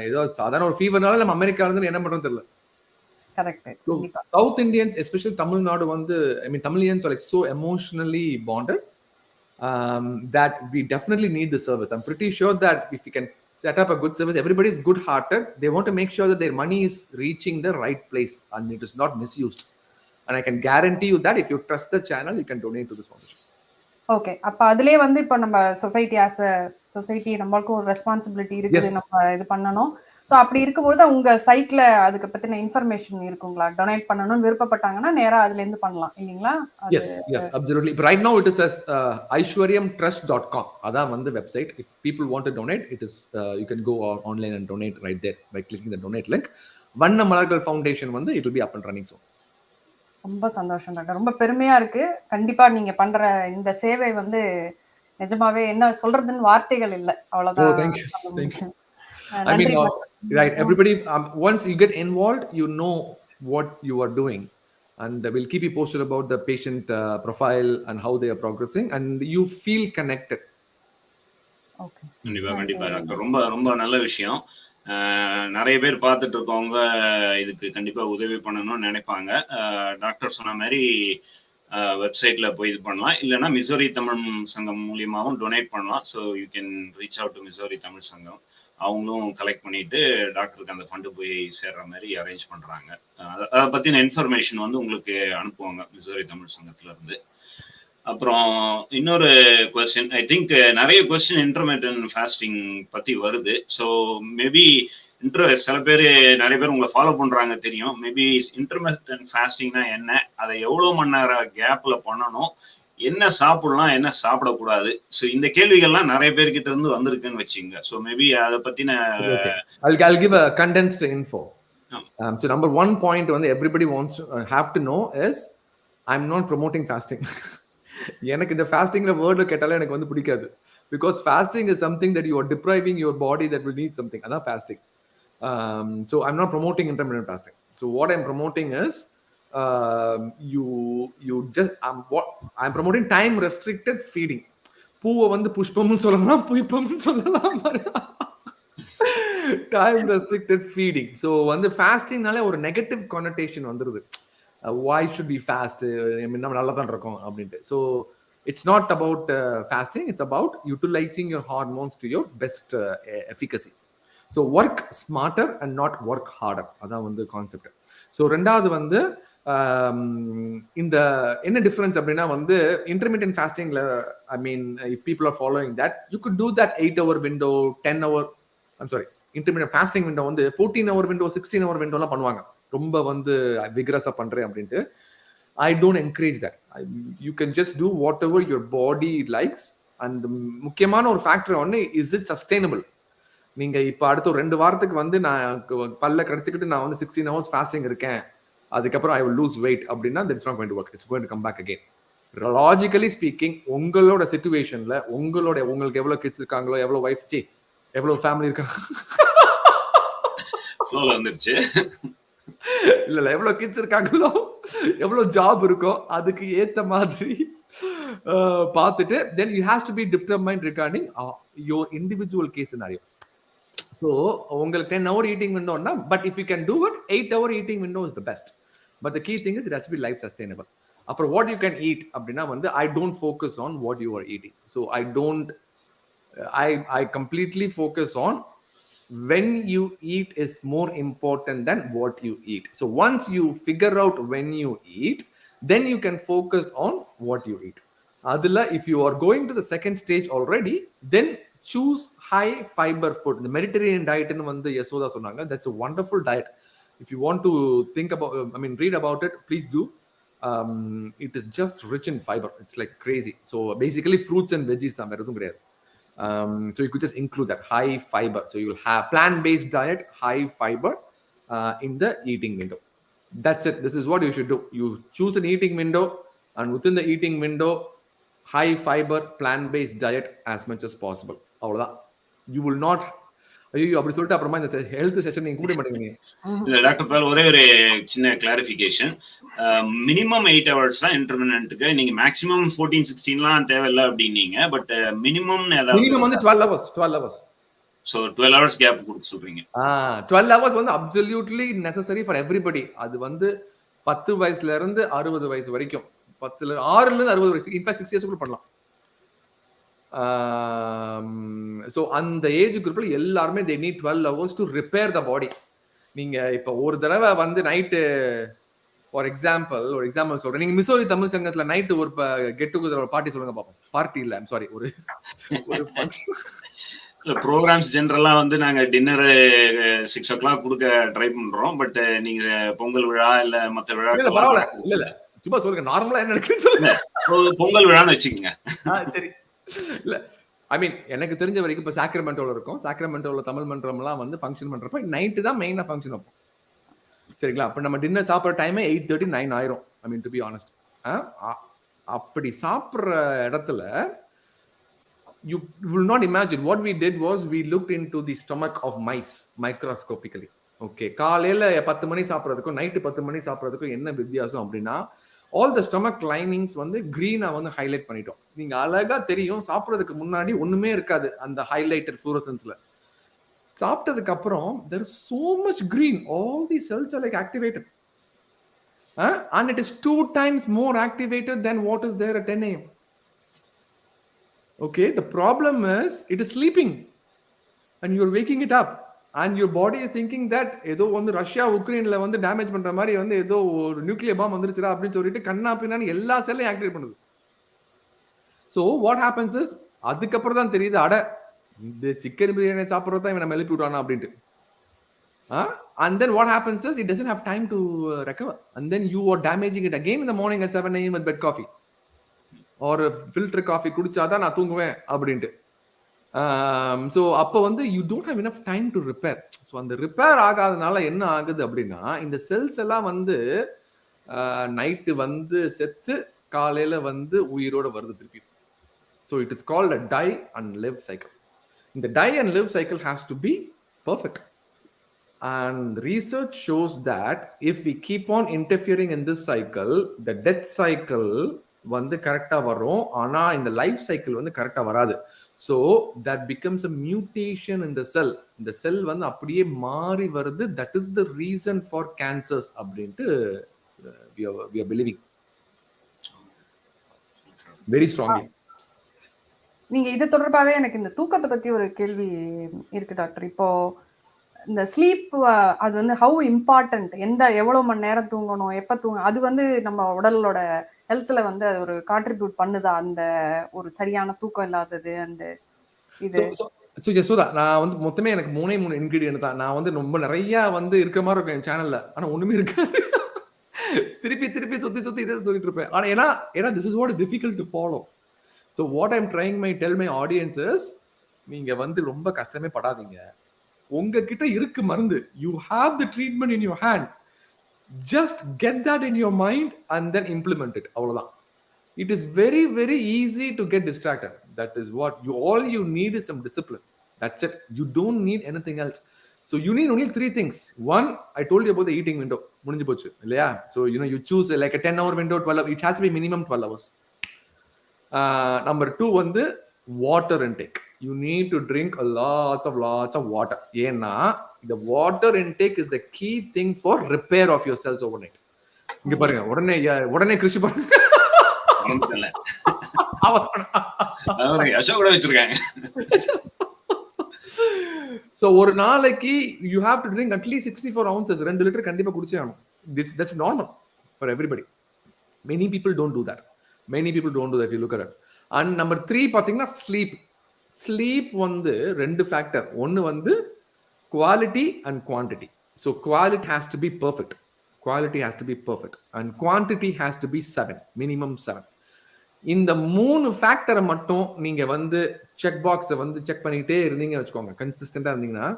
ஏதோ சாதாரண ஒரு ஃபீவர்னால நம்ம அமெரிக்கா இருந்து என்ன பண்றோம் தெரியல. Correct. South Indians, especially Tamil Nadu, Tamilians are like so emotionally bonded that we definitely need the service. I'm pretty sure that if we can set up a good service, everybody is good hearted, they want to make sure that their money is reaching the right place and it is not misused. And I can guarantee you that if you trust the channel, you can donate to this foundation. Okay. அப்ப அதுலயே வந்து இப்ப நம்ம society as a society நம்மளுக்கு ஒரு responsibility இருக்குது, நம்ம இது பண்ணணும். சோ அப்படி இருக்கும்போது உங்க சைட்ல அதுக்கு பத்தின இன்ஃபர்மேஷன் இருக்குங்களா? டொனேட் பண்ணணும்னு விருப்பப்பட்டாங்கன்னா நேரா அதுல இருந்து பண்ணலாம் இல்லீங்களா? Yes, absolutely. But right now it is as aishwaryamtrust.com. அதான் வந்து website. If people want to donate, it is you can go online and donate right there by clicking the donate link. வண்ண மலர்கள் ஃபவுண்டேஷன் வந்து it will be up and running soon. ரொம்ப சந்தோஷம் doctor. ரொம்ப பெருமையா இருக்கு. கண்டிப்பா நீங்க பண்ற இந்த சேவை வந்து நிஜமாவே என்ன சொல்றதுன்னு வார்த்தைகள் இல்ல. அவ்வளவுதான். Oh, thank you. I mean, right, everybody, once you get involved, you know what you are doing, and we'll keep you posted about the patient profile and how they are progressing, and you feel connected. Okay. கண்டிப்பா doctor, ரொம்ப ரொம்ப நல்ல விஷயம். நிறைய பேர் பார்த்துட்டு இருக்கவங்க இதுக்கு கண்டிப்பா உதவி பண்ணணும்னு நினைப்பாங்க. டாக்டர் சொன்ன மாதிரி வெப்சைட்ல போய் இது பண்ணலாம், இல்லைன்னா மிசோரி தமிழ் சங்கம் மூலியமாகவும் டொனேட் பண்ணலாம். So you can reach out to Missouri Tamil சங்கம். அவங்களும் கலெக்ட் பண்ணிட்டு டாக்டருக்கு அந்த ஃபண்டு போய் சேர்ற மாதிரி அரேஞ்ச் பண்றாங்க. அதை பத்தின இன்ஃபர்மேஷன் வந்து உங்களுக்கு அனுப்புவாங்க மிசோரி தமிழ் சங்கத்துல இருந்து. அப்புறம் இன்னொரு கொஸ்டின், ஐ திங்க் நிறைய கொஸ்டின் இன்டர்மீடியன்ட் ஃபாஸ்டிங் பத்தி வருது. ஸோ மேபி சில பேர் நிறைய பேர் உங்களை ஃபாலோ பண்றாங்க தெரியும். மேபி இன்டர்மீடியன்ட் ஃபாஸ்டிங்னா என்ன, அதை எவ்வளவு மணி நேரம் கேப்ல பண்ணணும், என்ன சாப்பிடலாம் என்ன சாப்பிடக்கூடாது, ஸோ இந்த கேள்விகள்லாம் நிறைய பேர்கிட்ட இருந்து வந்திருக்குன்னு வச்சுங்க. ஸோ மேபி அதை பத்தின I'll give a condensed info. So number one point வந்து everybody wants have to know is I'm not promoting fasting. எனக்கு இந்த ஃபாஸ்டிங்ல வேர்டு கேட்டாலே எனக்கு வந்து பிடிக்காது. Because fasting is something that you are depriving your body that will need something. அதான் fasting. So I'm not promoting intermittent fasting. So what I'm promoting is you just I'm promoting time restricted feeding. பூவை வந்து புஷ்பம்னு சொல்லலாம், புஷ்பம்னு சொல்லலாம். Time restricted feeding. So வந்து ஃபாஸ்டிங்னாலே ஒரு negative கானோட்டேஷன் வந்துருது. why should we fast, நம்ம நல்லா தான் இருக்கோம் அப்படின்ட்டு. So it's not about fasting, it's about utilizing your hormones to your best efficacy. So work smarter and not work harder, அதான் வந்து கான்செப்ட். ஸோ ரெண்டாவது வந்து இந்த என்ன டிஃபரன்ஸ் அப்படின்னா வந்து இன்டர்மீடியன்ட் ஃபாஸ்டிங்ல I mean if people are following that you could do that 8 hour window, 10 hour, I'm sorry, intermittent fasting window வந்து 14 hour விண்டோ, 16 hour விண்டோலாம் பண்ணுவாங்க. ரொம்ப வந்து விக்ரஸா பண்றேன் அப்படின்ட்டு. I don't encourage that. You can just do whatever your body likes. And முக்கியமான ஒரு factor ஒன்று, is it sustainable. நீங்க இப்போ அடுத்த ஒரு 2 வாரத்துக்கு வந்து நான் பல்ல கடிச்சிக்கிட்டு நான் வந்து 16 hours ஃபாஸ்டிங் இருக்கேன், அதுக்கப்புறம் ஐ வில் லூஸ் வெயிட் அப்படின்னா that's not going to work. It's going to come back again. Logically speaking, உங்களோட சிச்சுவேஷன்ல உங்களுக்கு எவ்வளவு கிட்ஸ் இருக்காங்களோ, எவ்வளவு வைஃப், எவ்வளவு ஃபேமிலி இருக்காங்க, வந்துருச்சு இல்ல எவ்வளவு கிட்ஸ் இருக்காங்களோ, எவ்வளவு ஜாப் இருக்கோ, அதுக்கு ஏத்த மாதிரி பார்த்துட்டு then you have to be determined regarding your individual case scenario. So உங்களுக்கு 10 hour eating window னா, but if you can do it, 8 hour eating window is the best. But the key thing is it has to be life sustainable. அப்புறம் what you can eat அப்படின்னா வந்து I don't focus on what you are eating. So I completely focus on when you eat is more important than what you eat. So once you figure out when you eat, then you can focus on what you eat. Adila, if you are going to the second stage already, then choose high fiber food. The Mediterranean diet nu vandu Yasoda sonanga, that's a wonderful diet. If you want to think about, read about it, please do. It is just rich in fiber. It's like crazy. So basically fruits and veggies da vera edum kediyadu. So you could just include that high fiber. So you'll have plant-based diet, high fiber in the eating window. That's it. This is what you should do. You choose an eating window, and within the eating window, high fiber, plant-based diet as much as possible. அவ்வளவுதான். You will not. ஐயோ அப்படி சொல்லிட்டு அப்புறமா இந்த health session நீங்க கூட மாட்டீங்க. இல்ல டாக்டர் பால், ஒரே ஒரு சின்ன கிளாரிஃபிகேஷன். மினிமம் 8 hours தான் இன்டர்மினன்ட்க்கு. நீங்க மேக்ஸிமம் 14-16லாம் தேவையில்லை அப்படின்னீங்க. பட் மினிமம் வந்து 12 hours. So 12 hours கேப் கொடுக்க சொல்றீங்க. 12 hours வந்து அப்சல்யூட்லி நெசசரி ஃபார் எவ்ரிபடி. அது வந்து 10 வயசுல இருந்து 60 வயசு வரைக்கும், 6ல இருந்து 60 வயசு, இன்ஃபேக்ட் 6 years கூட பண்ணலாம். ஸோ அந்த ஏஜ் குரூப்ல எல்லாருமே they need 12 hours to repair the body. நீங்க இப்ப ஒரு தடவை வந்து நைட்டு ஒரு எக்ஸாம்பிள் சொல்றேன். நீங்க மிசோரி தமிழ் சங்கத்துல நைட்டு ஒரு கெட் டுகெதர் பார்ட்டி சொல்லுங்க பாப்போம். பார்ட்டி இல்ல, ஐம் சாரி, ஒரு ப்ரோக்ராம்ஸ் ஜெனரலா வந்து நாங்க டின்னர் 6 o'clock கொடுக்க ட்ரை பண்றோம். பட் நீங்க பொங்கல் விழா இல்ல மத்த விழா இல்ல சும்மா சொல்லுங்க, நார்மலா என்ன நடக்குன்னு சொல்லுங்க. பொங்கல் விழான்னு வச்சுக்கோங்க. சரி, இல்ல எனக்கு தெரிஞ்ச வரைக்கும் இப்ப சாக்ரமெண்டோல இருக்கும். சாக்ரமெண்டோல தமிழ் மன்றம்லாம் வந்து ஃபங்க்ஷன் பண்றப்ப நைட்டு தான் மெயினா ஃபங்க்ஷன் வைப்போம். சரிங்களா? அப்ப நம்ம டின்னர் சாப்பிட்ற டைமே 8:30, 9 ஆயிரும். To be honest. அப்படி சாப்பிட்ற இடத்துல you will not imagine. What we did was we looked into the stomach of mice microscopically. Okay, காலையில 10 மணி சாப்பிட்றதுக்கும் நைட்டு 10 மணி சாப்பிட்றதுக்கும் என்ன வித்தியாசம் அப்படின்னா, ஆல் த ஸ்டொமக் லைனிங்ஸ் வந்து கிரீனா வந்து ஹைலைட் பண்ணிட்டோம். நீங்க அழகா தெரியும், சாப்பிட்றதுக்கு முன்னாடி ஒண்ணுமே இருக்காது அந்த ஹைலைட்டட் ஃப்ளோரசன்ஸ்ல. சாப்பிட்டதுக்கு அப்புறம் there is so much green, all the cells are like activated, and it is 2 times more activated than what is there at 10 a.m. Okay, the problem is it is sleeping. and you're waking it up and your body is thinking that ஏதோ வந்து Russia உக்ரைன்ல வந்து damage பண்ற மாதிரி வந்து ஏதோ ஒரு nuclear bomb வந்துருச்சுடா அப்படின்னு சொல்லிட்டு கண்ணா பின்னான்னு எல்லா செல்லையும் ஆக்டிவேட் பண்ணுது. ஸோ வாட் ஹேப்பன்ஸ் இஸ் அதுக்கப்புறம் தான் தெரியுது, அட இந்த சிக்கன் பிரியாணி சாப்பிட்றது தான் இவன் நம்ம எழுப்பி விட்டானா அப்படின்ட்டு. And then what happens is it doesn't have time to recover, and then you are damaging it again in the morning at 7 AM with bed coffee or filter coffee குடிச்சாதான் நான் தூங்குவேன் அப்படின்ட்டு. ஸோ அப்போ வந்து you don't have enough time to repair. So அந்த repair ஆகாதனால என்ன ஆகுது அப்படின்னா இந்த செல்ஸ் எல்லாம் வந்து நைட்டு வந்து செத்து காலையில வந்து உயிரோட வருது திருப்பி. So it is called a die and live cycle. இந்த die and live cycle has to be perfect. And research shows that if we keep on interfering in this cycle, the death cycle வந்து கரெக்டா வரும், ஆனா இந்த life cycle வந்து கரெக்டா வராது. So that becomes a mutation in the cell. இந்த செல் வந்து அப்படியே மாறி வருது. That is the reason for cancers அப்படின்ட்டு we are believing very strongly. நீங்க இது தொடர்பாவே எனக்கு இந்த தூக்கத்தை பத்தி ஒரு கேள்வி இருக்கு டாக்டர். இப்போ இந்த ஸ்லீப் அது வந்து ஹவு இம்பார்ட்டன்ட், எவ்வளவு மணி நேரம் தூங்கணும், எப்ப தூங்கணும், அது வந்து நம்ம உடலோட ஹெல்த்ல வந்து அது ஒரு கான்ட்ரிபியூட் பண்ணுதா அந்த ஒரு சரியான தூக்கம் இல்லாதது? அந்த இது யசோதா, நான் வந்து மொத்தமே எனக்கு 3 இன்கிரிடியன்ட் தான். நான் வந்து ரொம்ப நிறைய வந்து இருக்கிற மாதிரி இருக்கும் என் சேனல்ல, ஆனா ஒண்ணுமே இருக்காது. திருப்பி திருப்பி சுத்தி இதை சொல்லிட்டு இருப்பேன். ஆனா ஏன்னா this is what is difficult to follow. So what I'm trying to tell my audience is, நீங்க வந்து ரொம்ப கஷ்டமே படாதீங்க. உங்ககிட்ட இருக்கு மருந்து, you have the treatment in your hand, just get that in your mind and then implement it. அவ்வளவுதான். It is very very easy to get distracted. That is what all you need is some discipline. That's it. You don't need anything else. So you need only 3 things. One, I told you about the eating window. முடிஞ்சு போச்சு இல்லையா? So you choose like a 10-hour window, 12 hours. It has to be minimum 12 hours. Number 2 வந்து water intake. You need to drink lots of water. ஏன்னா the water intake is the key thing for repair of your cells overnight. இங்க பாருங்க, உடனே கிருஷி பாருங்க. So ஒரு நாளைக்கு you have to drink at least 64 ounces. 2 litre கண்டிப்பா குடிச்சே ஆகணும். That's normal for everybody. Many people don't do that. If you look at it. And number 3 பாத்தீங்கன்னா sleep வந்து 2 ஃபேக்டர். ஒன்னு வந்து quality and quantity. So quality has to be perfect and quantity has to be 7, minimum 7. இந்த 3 ஃபேக்டரை மட்டும் நீங்க வந்து check பாக்ஸை வந்து செக் பண்ணிட்டே இருந்தீங்க வச்சுக்கோங்க, கன்சிஸ்டண்டா இருந்தீங்கன்னா,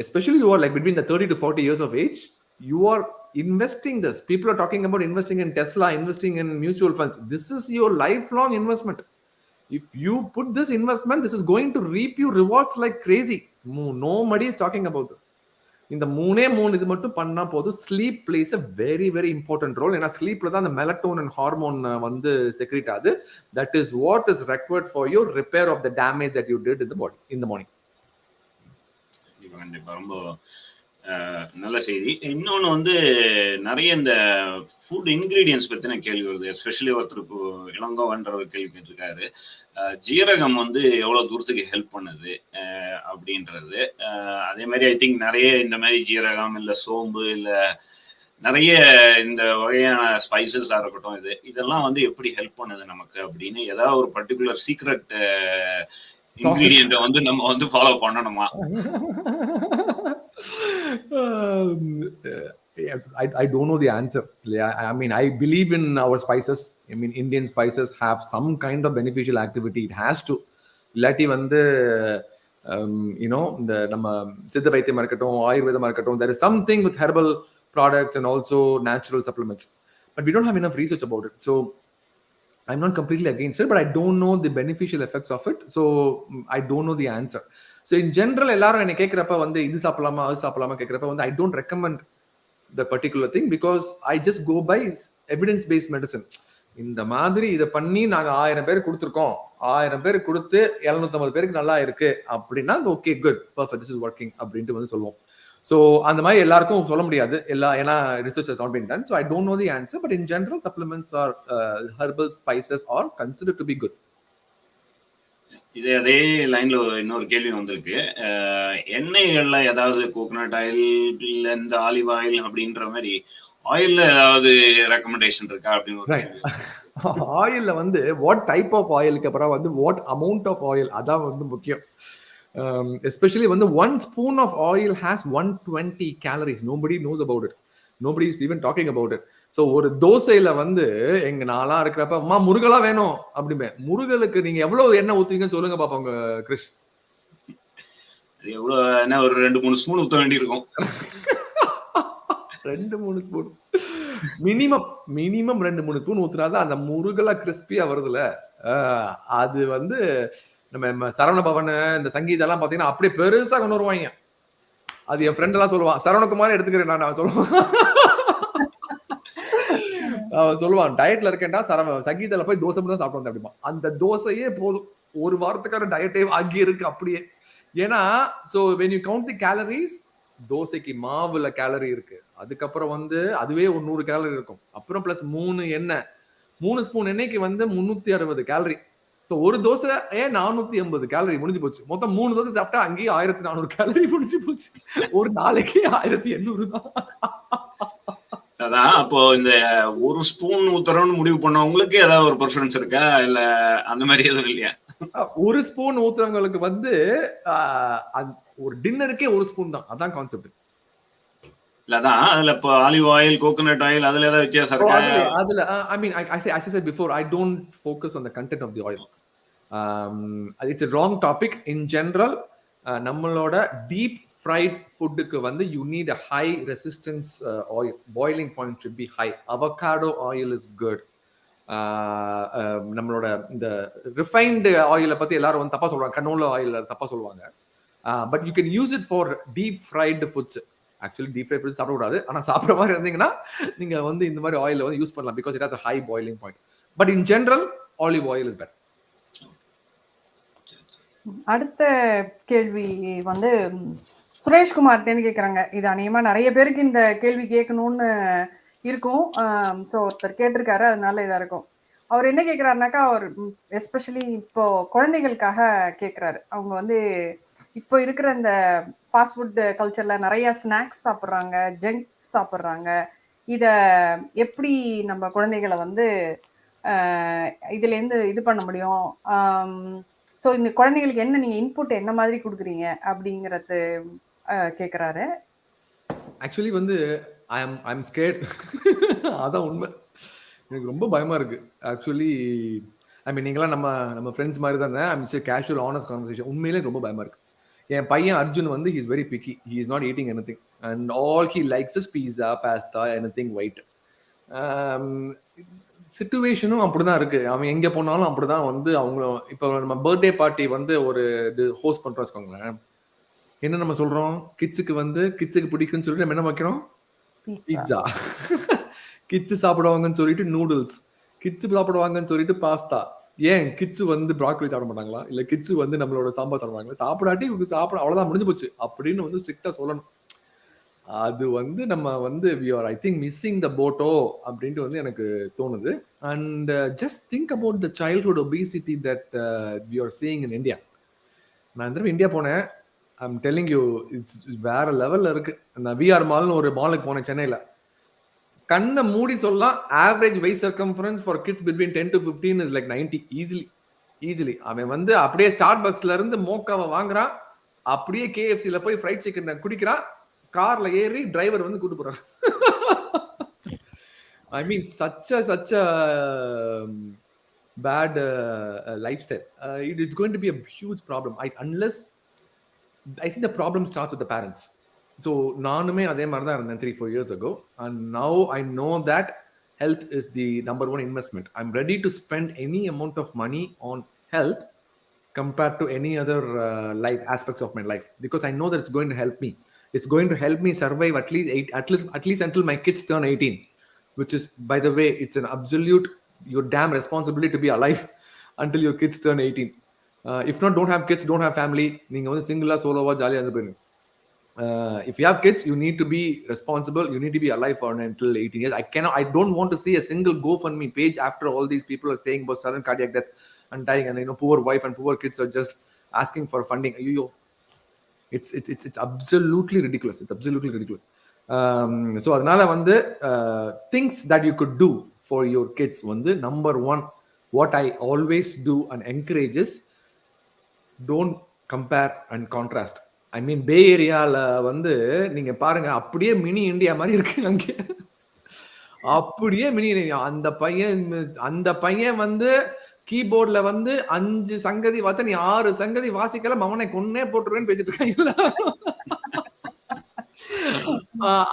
especially you are like between the 30 to 40 years of age, you are investing this. People are talking about investing in Tesla, investing in mutual funds. This is your lifelong investment. If you put this investment, this is going to reap you rewards like crazy. Nobody is talking about this. இந்த 3 இது மட்டும் பண்ணா போதும். Sleep place a very very important role. ஏன்னா ஸ்லீப்ல தான் அந்த melatonin hormone வந்து secrete ஆகுது. That is what is required for your repair of the damage that you did in the body in the morning. கண்டிப்பா ரொம்ப நல்ல செய்தி. இன்னொன்று வந்து நிறைய இந்த ஃபுட் இன்க்ரீடியன்ஸ் பற்றின கேள்வி வருது. எஸ்பெஷலி ஒருத்தர் இப்போ இளங்கோவன்ற ஒரு கேள்வி கேட்டிருக்காரு, ஜீரகம் வந்து எவ்வளோ தூரத்துக்கு ஹெல்ப் பண்ணுது அப்படின்றது. அதே மாதிரி ஐ திங்க் நிறைய இந்த மாதிரி ஜீரகம் இல்லை சோம்பு இல்லை நிறைய இந்த வகையான ஸ்பைசஸாக இருக்கட்டும், இதெல்லாம் வந்து எப்படி ஹெல்ப் பண்ணுது நமக்கு அப்படின்னு ஏதாவது ஒரு பர்டிகுலர் சீக்ரெட் இன்கிரீடியன்ட்டை வந்து நம்ம வந்து ஃபாலோ பண்ணணுமா? I don't know the answer. I mean, I believe in our spices. I mean, Indian spices have some kind of beneficial activity. It has to. Illati வந்து இந்த நம்ம சித்த வைத்தியமா இருக்கட்டும், ஆயுர்வேதமா இருக்கட்டும், there is something with herbal products and also natural supplements. But we don't have enough research about it. So I'm not completely against it, but I don't know the beneficial effects of it. So I don't know the answer. So in general, எல்லாரும் என்ன கேட்கிறப்ப வந்து இது சாப்பிடலாமா அது சாப்பிடலாமா கேட்கிறப்ப வந்து I don't recommend the particular thing because I just go by evidence based medicine. இந்த மாதிரி இதை பண்ணி நாங்க 1000 பேர் கொடுத்துருக்கோம், 1000 பேர் கொடுத்து 750 பேருக்கு நல்லா இருக்கு அப்படின்னா okay good perfect this is working அப்படின்ட்டு வந்து சொல்லுவோம். ஸோ அந்த மாதிரி எல்லாருக்கும் சொல்ல முடியாது ஏன்னா research has not been done. So I don't know the answer, but in general supplements or herbal spices are considered to be good. அதே லைன்ல இன்னொரு கேள்வி வந்திருக்கு. எண்ணெய்கள்ல ஏதாவது கோகனட் ஆயில் இல்ல இந்த ஆலிவ் ஆயில் அப்படின்ற மாதிரி ஆயில்ல ஏதாவது ரெக்கமெண்டேஷன் இருக்கா அப்படின்னு ஒரு ரைட். கேள்வி. ஆயில்ல வந்து வாட் டைப் ஆஃப் ஆயிலுக்கு அப்புறம் வந்து வாட் அமௌண்ட் ஆஃப் ஆயில் அதான் வந்து முக்கியம். எஸ்பெஷலி வந்து 1 spoon of oil has 120 calories. Nobody knows about it. Nobody is even talking about it. So ஒரு தோசையில வந்து எங்க நாளா இருக்கிறப்ப அம்மா முருகலா வேணும் அப்படிமே. முருகலுக்கு நீங்க எவ்வளவு எண்ணெய் ஊத்துவீங்கன்னு சொல்லுங்க பாப்பாங்க கிறிஷ். அது எவ்வளவு என்ன ஒரு 2-3 ஸ்பூன் ஊத்த வேண்டியிருக்கும். 2-3 ஸ்பூன் மினிமம் 2-3 ஸ்பூன் ஊத்துனாதான் அந்த முருகலா கிறிஸ்பியா வருதுல. அது வந்து நம்ம சரவண பவன் இந்த சங்கீதம் எல்லாம் பாத்தீங்கன்னா அப்படியே பெருசா கொண்டு வருவாங்க. அது என் ஃப்ரெண்ட் எல்லாம் சொல்லுவான், சரவணகுமார் எடுத்துக்கிறேன் நான் சொல்லுவான். சொல்லுவான் டயட்ல இருக்கேன்டா சங்கீதத்துல போய் தோசை மட்டும் சாப்பிட்டு வந்தேன் அப்படிமா. அந்த தோசையே போதும் ஒரு வாரத்துக்கான டயட்டே ஆகி இருக்கு அப்படியே. ஏன்னா so when you count the calories, தோசைக்கு மாவுல கேலரி இருக்கு, அதுக்கப்புறம் வந்து அதுவே ஒரு 100 கேலரி இருக்கும், அப்புறம் பிளஸ் 3 எண்ணெய், 3 ஸ்பூன் எண்ணெய்க்கு வந்து 360 கேலரி. ஸோ ஒரு தோசை 480 கேலரி முடிஞ்சு போச்சு. மொத்தம் 3 தோசை சாப்பிட்டா அங்கேயே 1400 கேலரி முடிஞ்சு போச்சு. ஒரு நாளைக்கு 1800 தான். அதான் அப்போ இந்த ஒரு ஸ்பூன் ஊத்துறோம்னு முடிவு பண்ணவங்களுக்கு ஏதாவது ஒரு ப்ரிஃபரன்ஸ் இருக்கா இல்ல அந்த மாதிரி எதுவும் இல்லையா? ஒரு ஸ்பூன் ஊத்துறவங்களுக்கு வந்து ஒரு டின்னருக்கே ஒரு ஸ்பூன் தான், அதான் கான்செப்ட். இல்லதான் அதுல இப்போ ஆலிவ் ஆயில் கோகனட் ஆயில் அதுல ஏதாவது வித்தியாசம் இருக்கா? அதுல I mean I said before, I don't focus on the content of the oil. It's a wrong topic in general. நம்மளோட டீப் fried ஃபுட்டுக்கு வந்து you need a high resistance oil. Boiling point should be high. Avocado oil is good. நம்மளோட இந்த refined ஆயிலை பத்தி எல்லாரும் வந்து தப்பா சொல்றாங்க, கனோலா ஆயில் தப்பா சொல்லுவாங்க. But you can use it for deep fried foods. Actually deep fried foods சாப்பிடக்கூடாது, ஆனால் சாப்பிட்ற மாதிரி இருந்தீங்கன்னா நீங்க வந்து இந்த மாதிரி ஆயில் வந்து யூஸ் பண்ணலாம், because it has a high boiling point. But in general olive oil is better. அடுத்த கேள்வி வந்து சுரேஷ்குமார் தேர்ந்து கேட்குறாங்க. இது அநேகமா நிறைய பேருக்கு இந்த கேள்வி கேட்கணும்னு இருக்கும். ஸோ ஒருத்தர் கேட்டிருக்காரு, அதனால இதா இருக்கும். அவர் என்ன கேட்குறாருனாக்கா, அவர் எஸ்பெஷலி இப்போ குழந்தைகளுக்காக கேட்குறாரு. அவங்க வந்து இப்போ இருக்கிற இந்த ஃபாஸ்ட் ஃபுட் கல்ச்சர்ல நிறைய ஸ்நாக்ஸ் சாப்பிட்றாங்க, ஜங்க்ஸ் சாப்பிட்றாங்க. இதை எப்படி நம்ம குழந்தைகளை வந்து இதுலேருந்து இது பண்ண முடியும்? ஸோ இந்த குழந்தைகளுக்கு என்ன நீங்க இன்புட் என்ன மாதிரி கொடுக்குறீங்க அப்படிங்கிறது கேட்குறாரு. ஆக்சுவலி வந்து ஐம் ஸ்கேர்ட். அதான் உண்மை, எனக்கு ரொம்ப பயமா இருக்கு. ஆக்சுவலி ஐ மீன் நீங்களாம் நம்ம ஃப்ரெண்ட்ஸ் மாதிரி தானே. I'm casual honest conversation. உண்மையிலே ரொம்ப பயமா இருக்கு. என் பையன் அர்ஜுன் வந்து he is very picky. He is not eating anything and all he likes is pizza, pasta, anything white. சிச்சுவேஷனும் அப்படிதான் இருக்கு. அவன் எங்க போனாலும் அப்படிதான் வந்து அவங்க இப்போ நம்ம பர்த்டே பார்ட்டி வந்து ஒரு ஹோஸ்ட் பண்றோம் வச்சுக்கோங்களேன். என்ன நம்ம சொல்றோம், கிட்ஸுக்கு பிடிக்கும்னு சொல்லிட்டு நம்ம என்ன வைக்கிறோம், பீட்சா. கிட்ஸ் சாப்பிடுவாங்கன்னு சொல்லிட்டு நூடுல்ஸ், கிட்ஸ் சாப்பிடுவாங்கன்னு சொல்லிட்டு பாஸ்தா. ஏன் கிட்ஸ் வந்து ப்ராக்கோலி சாப்பிட மாட்டாங்களா, இல்ல கிட்ஸ் வந்து நம்மளோட சாம்பார் சாப்பிடுவாங்களா? சாப்பிடாட்டி சாப்பிட அவ்வளவுதான், முடிஞ்சு போச்சு அப்படின்னு வந்து ஸ்ட்ரிக்டா சொல்லணும். அது வந்து நம்ம வந்து we are I think missing the boat அப்படின்ட்டு வந்து எனக்கு தோணுது. And just think about the childhood obesity that we are seeing in India. நான் இந்த இந்தியா போனேன், I'm telling you, இட்ஸ் வேற லெவல்ல இருக்கு. நான் விஆர் மால்னு ஒரு மாலுக்கு போனேன் சென்னையில. கண்ணை மூடி சொல்லலாம், average weight circumference for kids between 10 to 15 is like 90 easily. அவன் வந்து அப்படியே ஸ்டார்பக்ஸ்ல இருந்து மோக்காவை வாங்குறான், அப்படியே கேஎஃப்சில போய் ஃப்ரைட் சிக்கன் குடிக்கிறான், கார்ல ஏறி டிரைவர் வந்து கூட்டு போறாரு. ஐ மீன் such a bad lifestyle. It's going to be a huge problem unless I think the problem starts with the parents. So நானுமே அதே மாதிரி தான் இருந்தேன் 3-4 years ago, and now I know that health is the number one investment. I'm ready to spend any amount of money on health compared to any other life aspects of my life, because I know that it's going to help me. It's going to help me survive at least until my kids turn 18, which is, by the way, it's an absolute your damn responsibility to be alive until your kids turn 18. If not, don't have kids, don't have family. நீங்க வந்து சிங்கிளா சோலோவா ஜாலியா இருந்து போயிருங்க. If you have kids, you need to be responsible. You need to be alive for until 18 years. I don't want to see a single GoFundMe page after all these people are saying about sudden cardiac death and dying, and poor wife and poor kids are just asking for funding. It's absolutely ridiculous. It's absolutely ridiculous. So அதனால வந்து things that you could do for your kids வந்து number one, what I always do and encourage is don't compare and contrast. ஐ மீன் பே ஏரியால வந்து நீங்க பாருங்க, அப்படியே mini India மாதிரி இருக்கு அங்கே. அப்படியே மினி இந்தியா. அந்த பையன் வந்து கீபோர்ட்ல வந்து 5 சங்கதி வாச்சா நீ 6 சங்கதி வாசிக்கல, அவனை கொன்னே போட்டுருவேன்னு பேசிட்டு இருக்காங்க.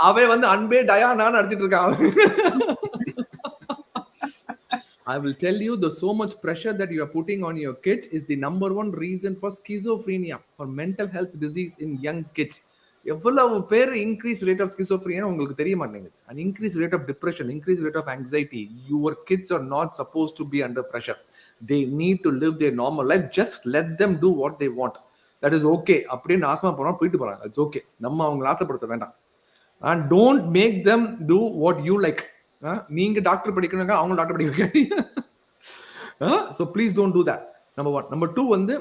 அவன் வந்து அன்பே டயானான்னு அடிச்சிட்டு இருக்கான். I will tell you, the so much pressure that you are putting on your kids is the number one reason for schizophrenia, for mental health disease in young kids. எவ்வளவு பேர் increase rate of schizophrenia உங்களுக்கு தெரிய மாட்டேங்குது. An increased rate of depression, increased rate of anxiety. Your kids are not supposed to be under pressure. They need to live their normal life. Just let them do what they want. That is okay. அப்படின்னு ஆசமா போனா போயிட்டு போறாங்க. It's okay. நம்ம அவங்களை ஆசைப்படுத்த வேண்டாம். And don't make them do what you like. நீங்க doctor படிக்கணுங்க, அவங்க doctor படிக்க. So please don't do that. Number one. Number two வந்து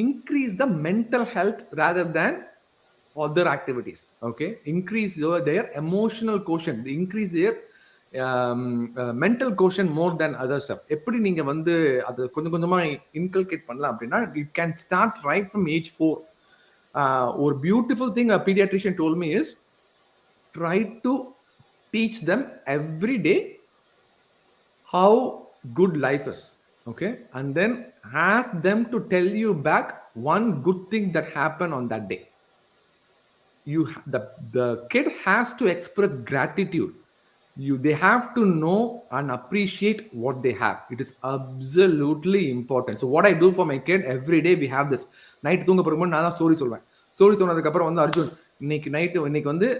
increase the mental health rather than other activities. Okay, increase their emotional quotient, increase their mental quotient more than other stuff. எப்படி நீங்க வந்து அது கொஞ்சம் கொஞ்சமா inculcate பண்ணலாம் அப்படின்னா, it can start right from age 4. ஒரு beautiful thing a pediatrician told me is try to teach them every day how good life is. Okay, and then ask them to tell you back one good thing that happened on that day. The kid has to express gratitude. They have to know and appreciate what they have. It is absolutely important. So what I do for my kid every day, we have this night தூங்க போகும்போது நான் தான் story சொல்வேன். Story சொன்னதுக்கு அப்புறம் வந்து அர்ஜுன் இன்னைக்கு வந்து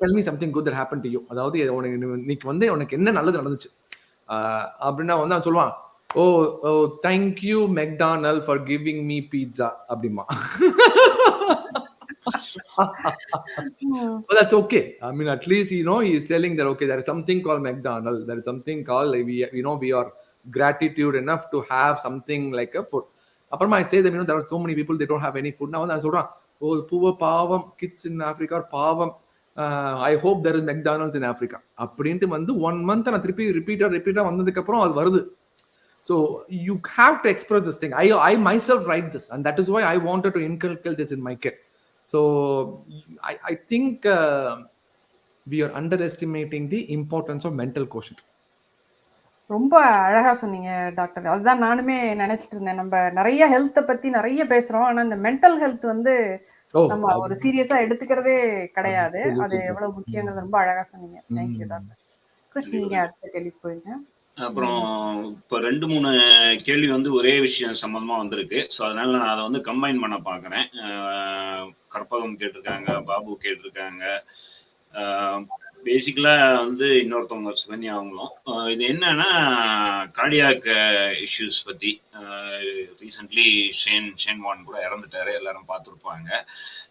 tell me something good that happened to you. அதாவது இன்னைக்கு வந்து உனக்கு என்ன நல்லது நடந்துச்சு அப்படின்னா வந்து அவன் சொல்லுவான், ஓ thank you McDonald for giving me pizza அப்படிமா. Well, that's okay. I mean, at least he is telling that okay, there is something called McDonald. There is something called we are gratitude enough to have something like a food. Apparama I say that there are so many people they don't have any food now. And I சொல்றான், oh poor பாவம் kids in Africa are பாவம். I hope there is McDonald's in Africa. அப்படின்ட்டு வந்து 1 month நான் திருப்பி ரிப்பீட்டா வந்ததுக்கு அப்புறம் அது வருது. So you have to express this thing. I myself write this, and that is why I wanted to inculcate this in my kid. So I think we are underestimating the importance of mental quotient. ரொம்ப அழகா சொன்னீங்க doctor. அதுதான் நானுமே நினைச்சிட்டு இருந்தேன். நம்ம நிறைய ஹெல்த்தை பத்தி நிறைய பேசுறோம், ஆனா இந்த மென்டல் ஹெல்த் வந்து நம்ம ஒரு சீரியஸா எடுத்துக்கிறதே கிடையாது. அது எவ்வளவு முக்கியங்கிறது ரொம்ப அழகா சொன்னீங்க. Thank you doctor. கிருஷ்ண, நீங்க அடுத்த கேள்விக்கு போயிருங்க. அப்புறம் இப்போ 2-3 கேள்வி வந்து ஒரே விஷயம் சம்பந்தமா வந்திருக்கு. ஸோ அதனால நான் அதை வந்து கம்பைன் பண்ண பார்க்குறேன். கற்பகம் கேட்டிருக்காங்க, பாபு கேட்டிருக்காங்க, பேசிக்கலாக வந்து இன்னொருத்தவங்க சுகன்யா அவங்களும். இது என்னன்னா கார்டியாக் இஷ்யூஸ் பற்றி. ரீசெண்ட்லி ஷேன் வான் கூட இறந்துட்டாரு, எல்லாரும் பார்த்துருப்பாங்க.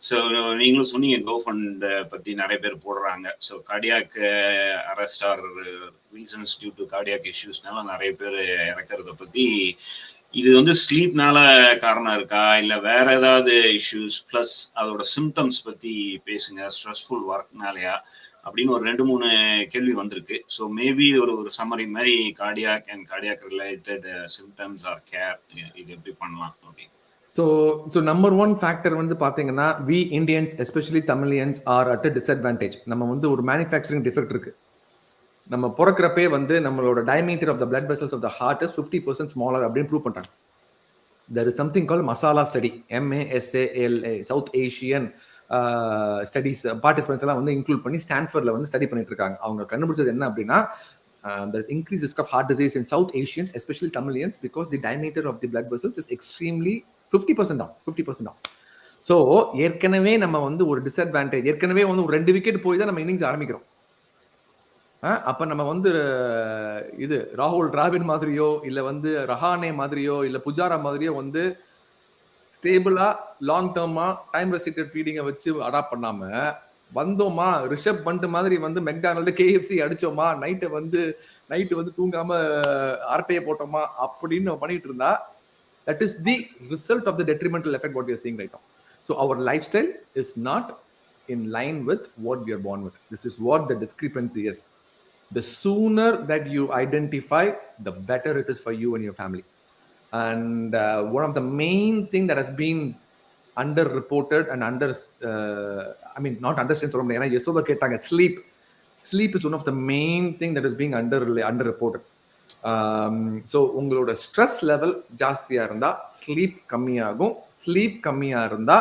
ஸோ நீங்களும் சொன்னீங்க கோஃபண்ட் பற்றி நிறைய பேர் போடுறாங்க. So cardiac arrest or reasons due to cardiac இஷ்யூஸ்னால நிறைய பேர் இறக்கிறத பற்றி, இது வந்து ஸ்லீப்னால காரணம் இருக்கா இல்லை வேற ஏதாவது இஷ்யூஸ் ப்ளஸ் அதோட சிம்டம்ஸ் பற்றி பேசுங்க, ஸ்ட்ரெஸ்ஃபுல் ஒர்க்னாலையா அப்படின்னு ஒரு 2-3 கேள்வி வந்திருக்கு. ஸோ மேபி ஒரு சம்மரி மாதிரி cardiac and cardiac related symptoms or care இது எப்படி பண்ணலாம் அப்படின்னு. So number one factor வந்து பாத்தீங்கன்னா, we Indians, especially Tamilians, are at a disadvantage. நம்ம வந்து ஒரு manufacturing defect இருக்கு. நம்ம பிறக்கிறப்பே வந்து நம்மளோட diameter of the blood vessels of the heart is 50% smaller அப்படின்னு ப்ரூவ் பண்ணிட்டாங்க. There is something called masala study, MASALA, South Asian studies participants எல்லாம் வந்து இன்க்ளூட் பண்ணி ஸ்டான்ஃபோர்ட்ல வந்து ஸ்டடி பண்ணிட்டு இருக்காங்க. அவங்க கண்டுபிடிச்சது என்ன அப்படின்னா, there is increased risk of heart disease in South Asians, especially Tamilians, because the diameter of the blood vessels is extremely 50% down. So ஏற்கனவே நம்ம வந்து ஒரு டிஸ்அட்வான்டேஜ், ஏற்கனவே வந்து ஒரு 2 விக்கெட் போய் தான் நம்ம இன்னிங்ஸ் ஆரம்பிக்கிறோம். அப்ப நம்ம வந்து இது ராகுல் டிராவிட் மாதிரியோ இல்ல வந்து ரஹானே மாதிரியோ இல்ல புஜாரா மாதிரியோ வந்து ஸ்டேபிளா லாங் டேர்மா டைம் ரெஸ்ட்ரிக்டட் ஃபீடிங்கை வச்சு அடாப்ட் பண்ணாம வந்தோமா ரிஷப் பண்ட் மாதிரி வந்து மெக்டானல்டு KFC அடிச்சோமா நைட்டு வந்து தூங்காம அரட்டையை போட்டோமா அப்படின்னு பண்ணிட்டு இருந்தா that is the result of the detrimental effect what we are seeing right now. So our lifestyle is not in line with what we are born with. This is what the discrepancy is. The sooner that you identify, the better it is for you and your family. And one of the main thing that has been underreported and not understand சொல்ல முடியாது, ஏன்னா யசோதா கேட்டாங்க sleep is one of the main thing that is being underreported. So உங்களோட stress level ஜாஸ்தியா இருந்தா sleep கம்மியாகும். Sleep கம்மியா இருந்தா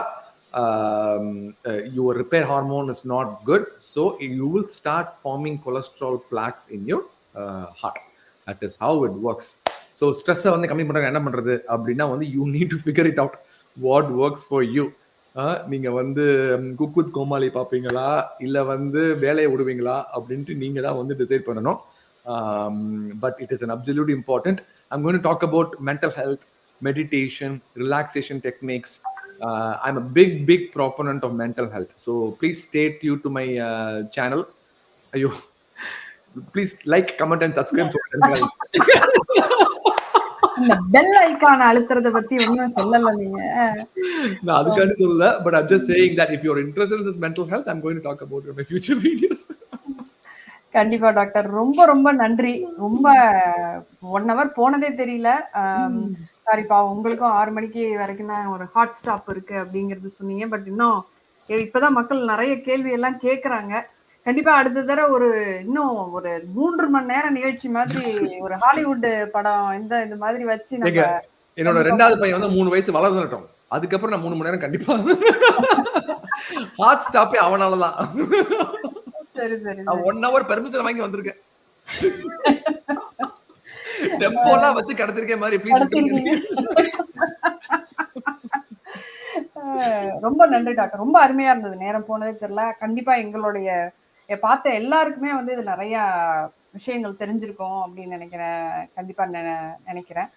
your repair hormone is not good, so you will start forming cholesterol plaques in your heart. That is how it works. So ஸ்ட்ரெஸ்ஸை வந்து கம்மி பண்றாங்க, என்ன பண்றது அப்படின்னா வந்து you need to figure it out what works for you. நீங்க வந்து குக் வித் கோமாளி பார்ப்பீங்களா இல்ல வந்து வேலையை விடுவீங்களா அப்படின்ட்டு நீங்க தான் வந்து டிசைட் பண்ணணும். But it is an absolutely important. I'm going to talk about mental health, meditation, relaxation techniques. I'm a big proponent of mental health. So please stay tuned to my channel. Please like, comment and subscribe. இந்த bell icon அழுத்துறத பத்தி ஒண்ணும் சொல்லல நீங்க. நான் அதுக்காக சொல்லல, but I'm just saying that if you're interested in this mental health, I'm going to talk about it in my future videos. கண்டிப்பா doctor, ரொம்ப ரொம்ப நன்றி. ரொம்ப 1 hour போனதே தெரியல. சாரிப்பா, உங்களுக்கும் 6 மணிக்கு வரைக்கும் தான் ஒரு ஹாட் ஸ்டாப் இருக்கு அப்படிங்கறது சொன்னீங்க. பட் இன்னும் இப்பதான் மக்கள் நிறைய கேள்வி எல்லாம் கேக்குறாங்க. கண்டிப்பா அடுத்த தடவை இன்னும் ஒரு 3 மணி நேரம் நிகழ்ச்சி மாதிரி ஒரு ஹாலிவுட் படம் இந்த மாதிரி வச்சு என்னோட 2வது பையன் வந்து 3 வயசு வளர்ந்துட்டோம், அதுக்கப்புறம் நான் 3 மணி நேரம் கண்டிப்பா ஹாட் ஸ்டாப்பே அவனாலதான். சரி சரி, 1 hour பெர்மிஷன் வாங்கி வந்திருக்கேன். டெம்போலாம் வச்சு கடத்திருக்கேன் மாதிரி ப்ளீஸ். ரொம்ப நன்றி டாக்டர், ரொம்ப அருமையா இருந்தது. நேரம் போனதே தெரியல. கண்டிப்பா எங்களுடைய பார்த்த எல்லாருக்குமே வந்து இது நிறைய விஷயங்கள் தெரிஞ்சிருக்கும் அப்படின்னு கண்டிப்பா நினைக்கிறேன்.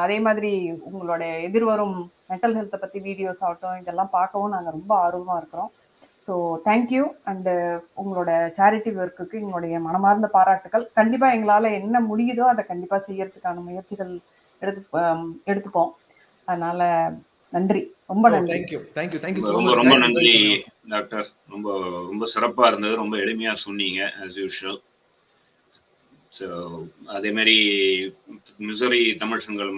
அதே மாதிரி உங்களுடைய எதிர்வரும் மென்டல் ஹெல்த்தை பத்தி வீடியோஸ் ஆகட்டும் இதெல்லாம் பார்க்கவும் நாங்க ரொம்ப ஆர்வமா இருக்கிறோம். So thank you. அண்ட் உங்களோட சேரிட்டி ஒர்க்குக்கு எங்களுடைய மனமார்ந்த பாராட்டுகள். கண்டிப்பா எங்களால என்ன முடியுதோ அதை கண்டிப்பா செய்யறதுக்கான முயற்சிகள் எடுத்துப்போம். அதனால நன்றி, ரொம்ப நன்றி. ரொம்ப நன்றி டாக்டர். ரொம்ப சிறப்பா இருந்தது, ரொம்ப எளிமையா சொன்னீங்க as usual. ஸோ அதே மாதிரி மிசோரி தமிழ் சங்கல்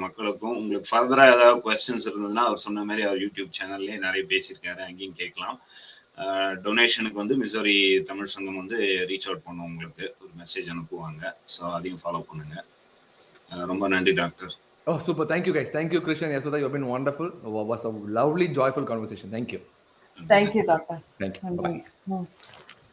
மக்களுக்கும் உங்களுக்கு ஃபர்தரா ஏதாவது கொஸ்டின்ஸ் இருந்ததுன்னா அவர் சொன்ன மாதிரி அவர் யூடியூப் சேனல்லே நிறைய பேசியிருக்காரு, அங்கேயும் கேட்கலாம். டொனேஷனுக்கு வந்து மிசோரி தமிழ் சங்கம் வந்து ரீச் அவுட் பண்ணுவோம், உங்களுக்கு ஒரு மெசேஜ் அனுப்புவாங்க. ஸோ அதையும் ஃபாலோ பண்ணுங்க. ரொம்ப நன்றி doctor. Oh, super. Thank you, guys. Thank you, Krishna and Yasudha. You have been wonderful. It was a lovely, joyful conversation. Thank you. Thank you, doctor. Thank you. Bye.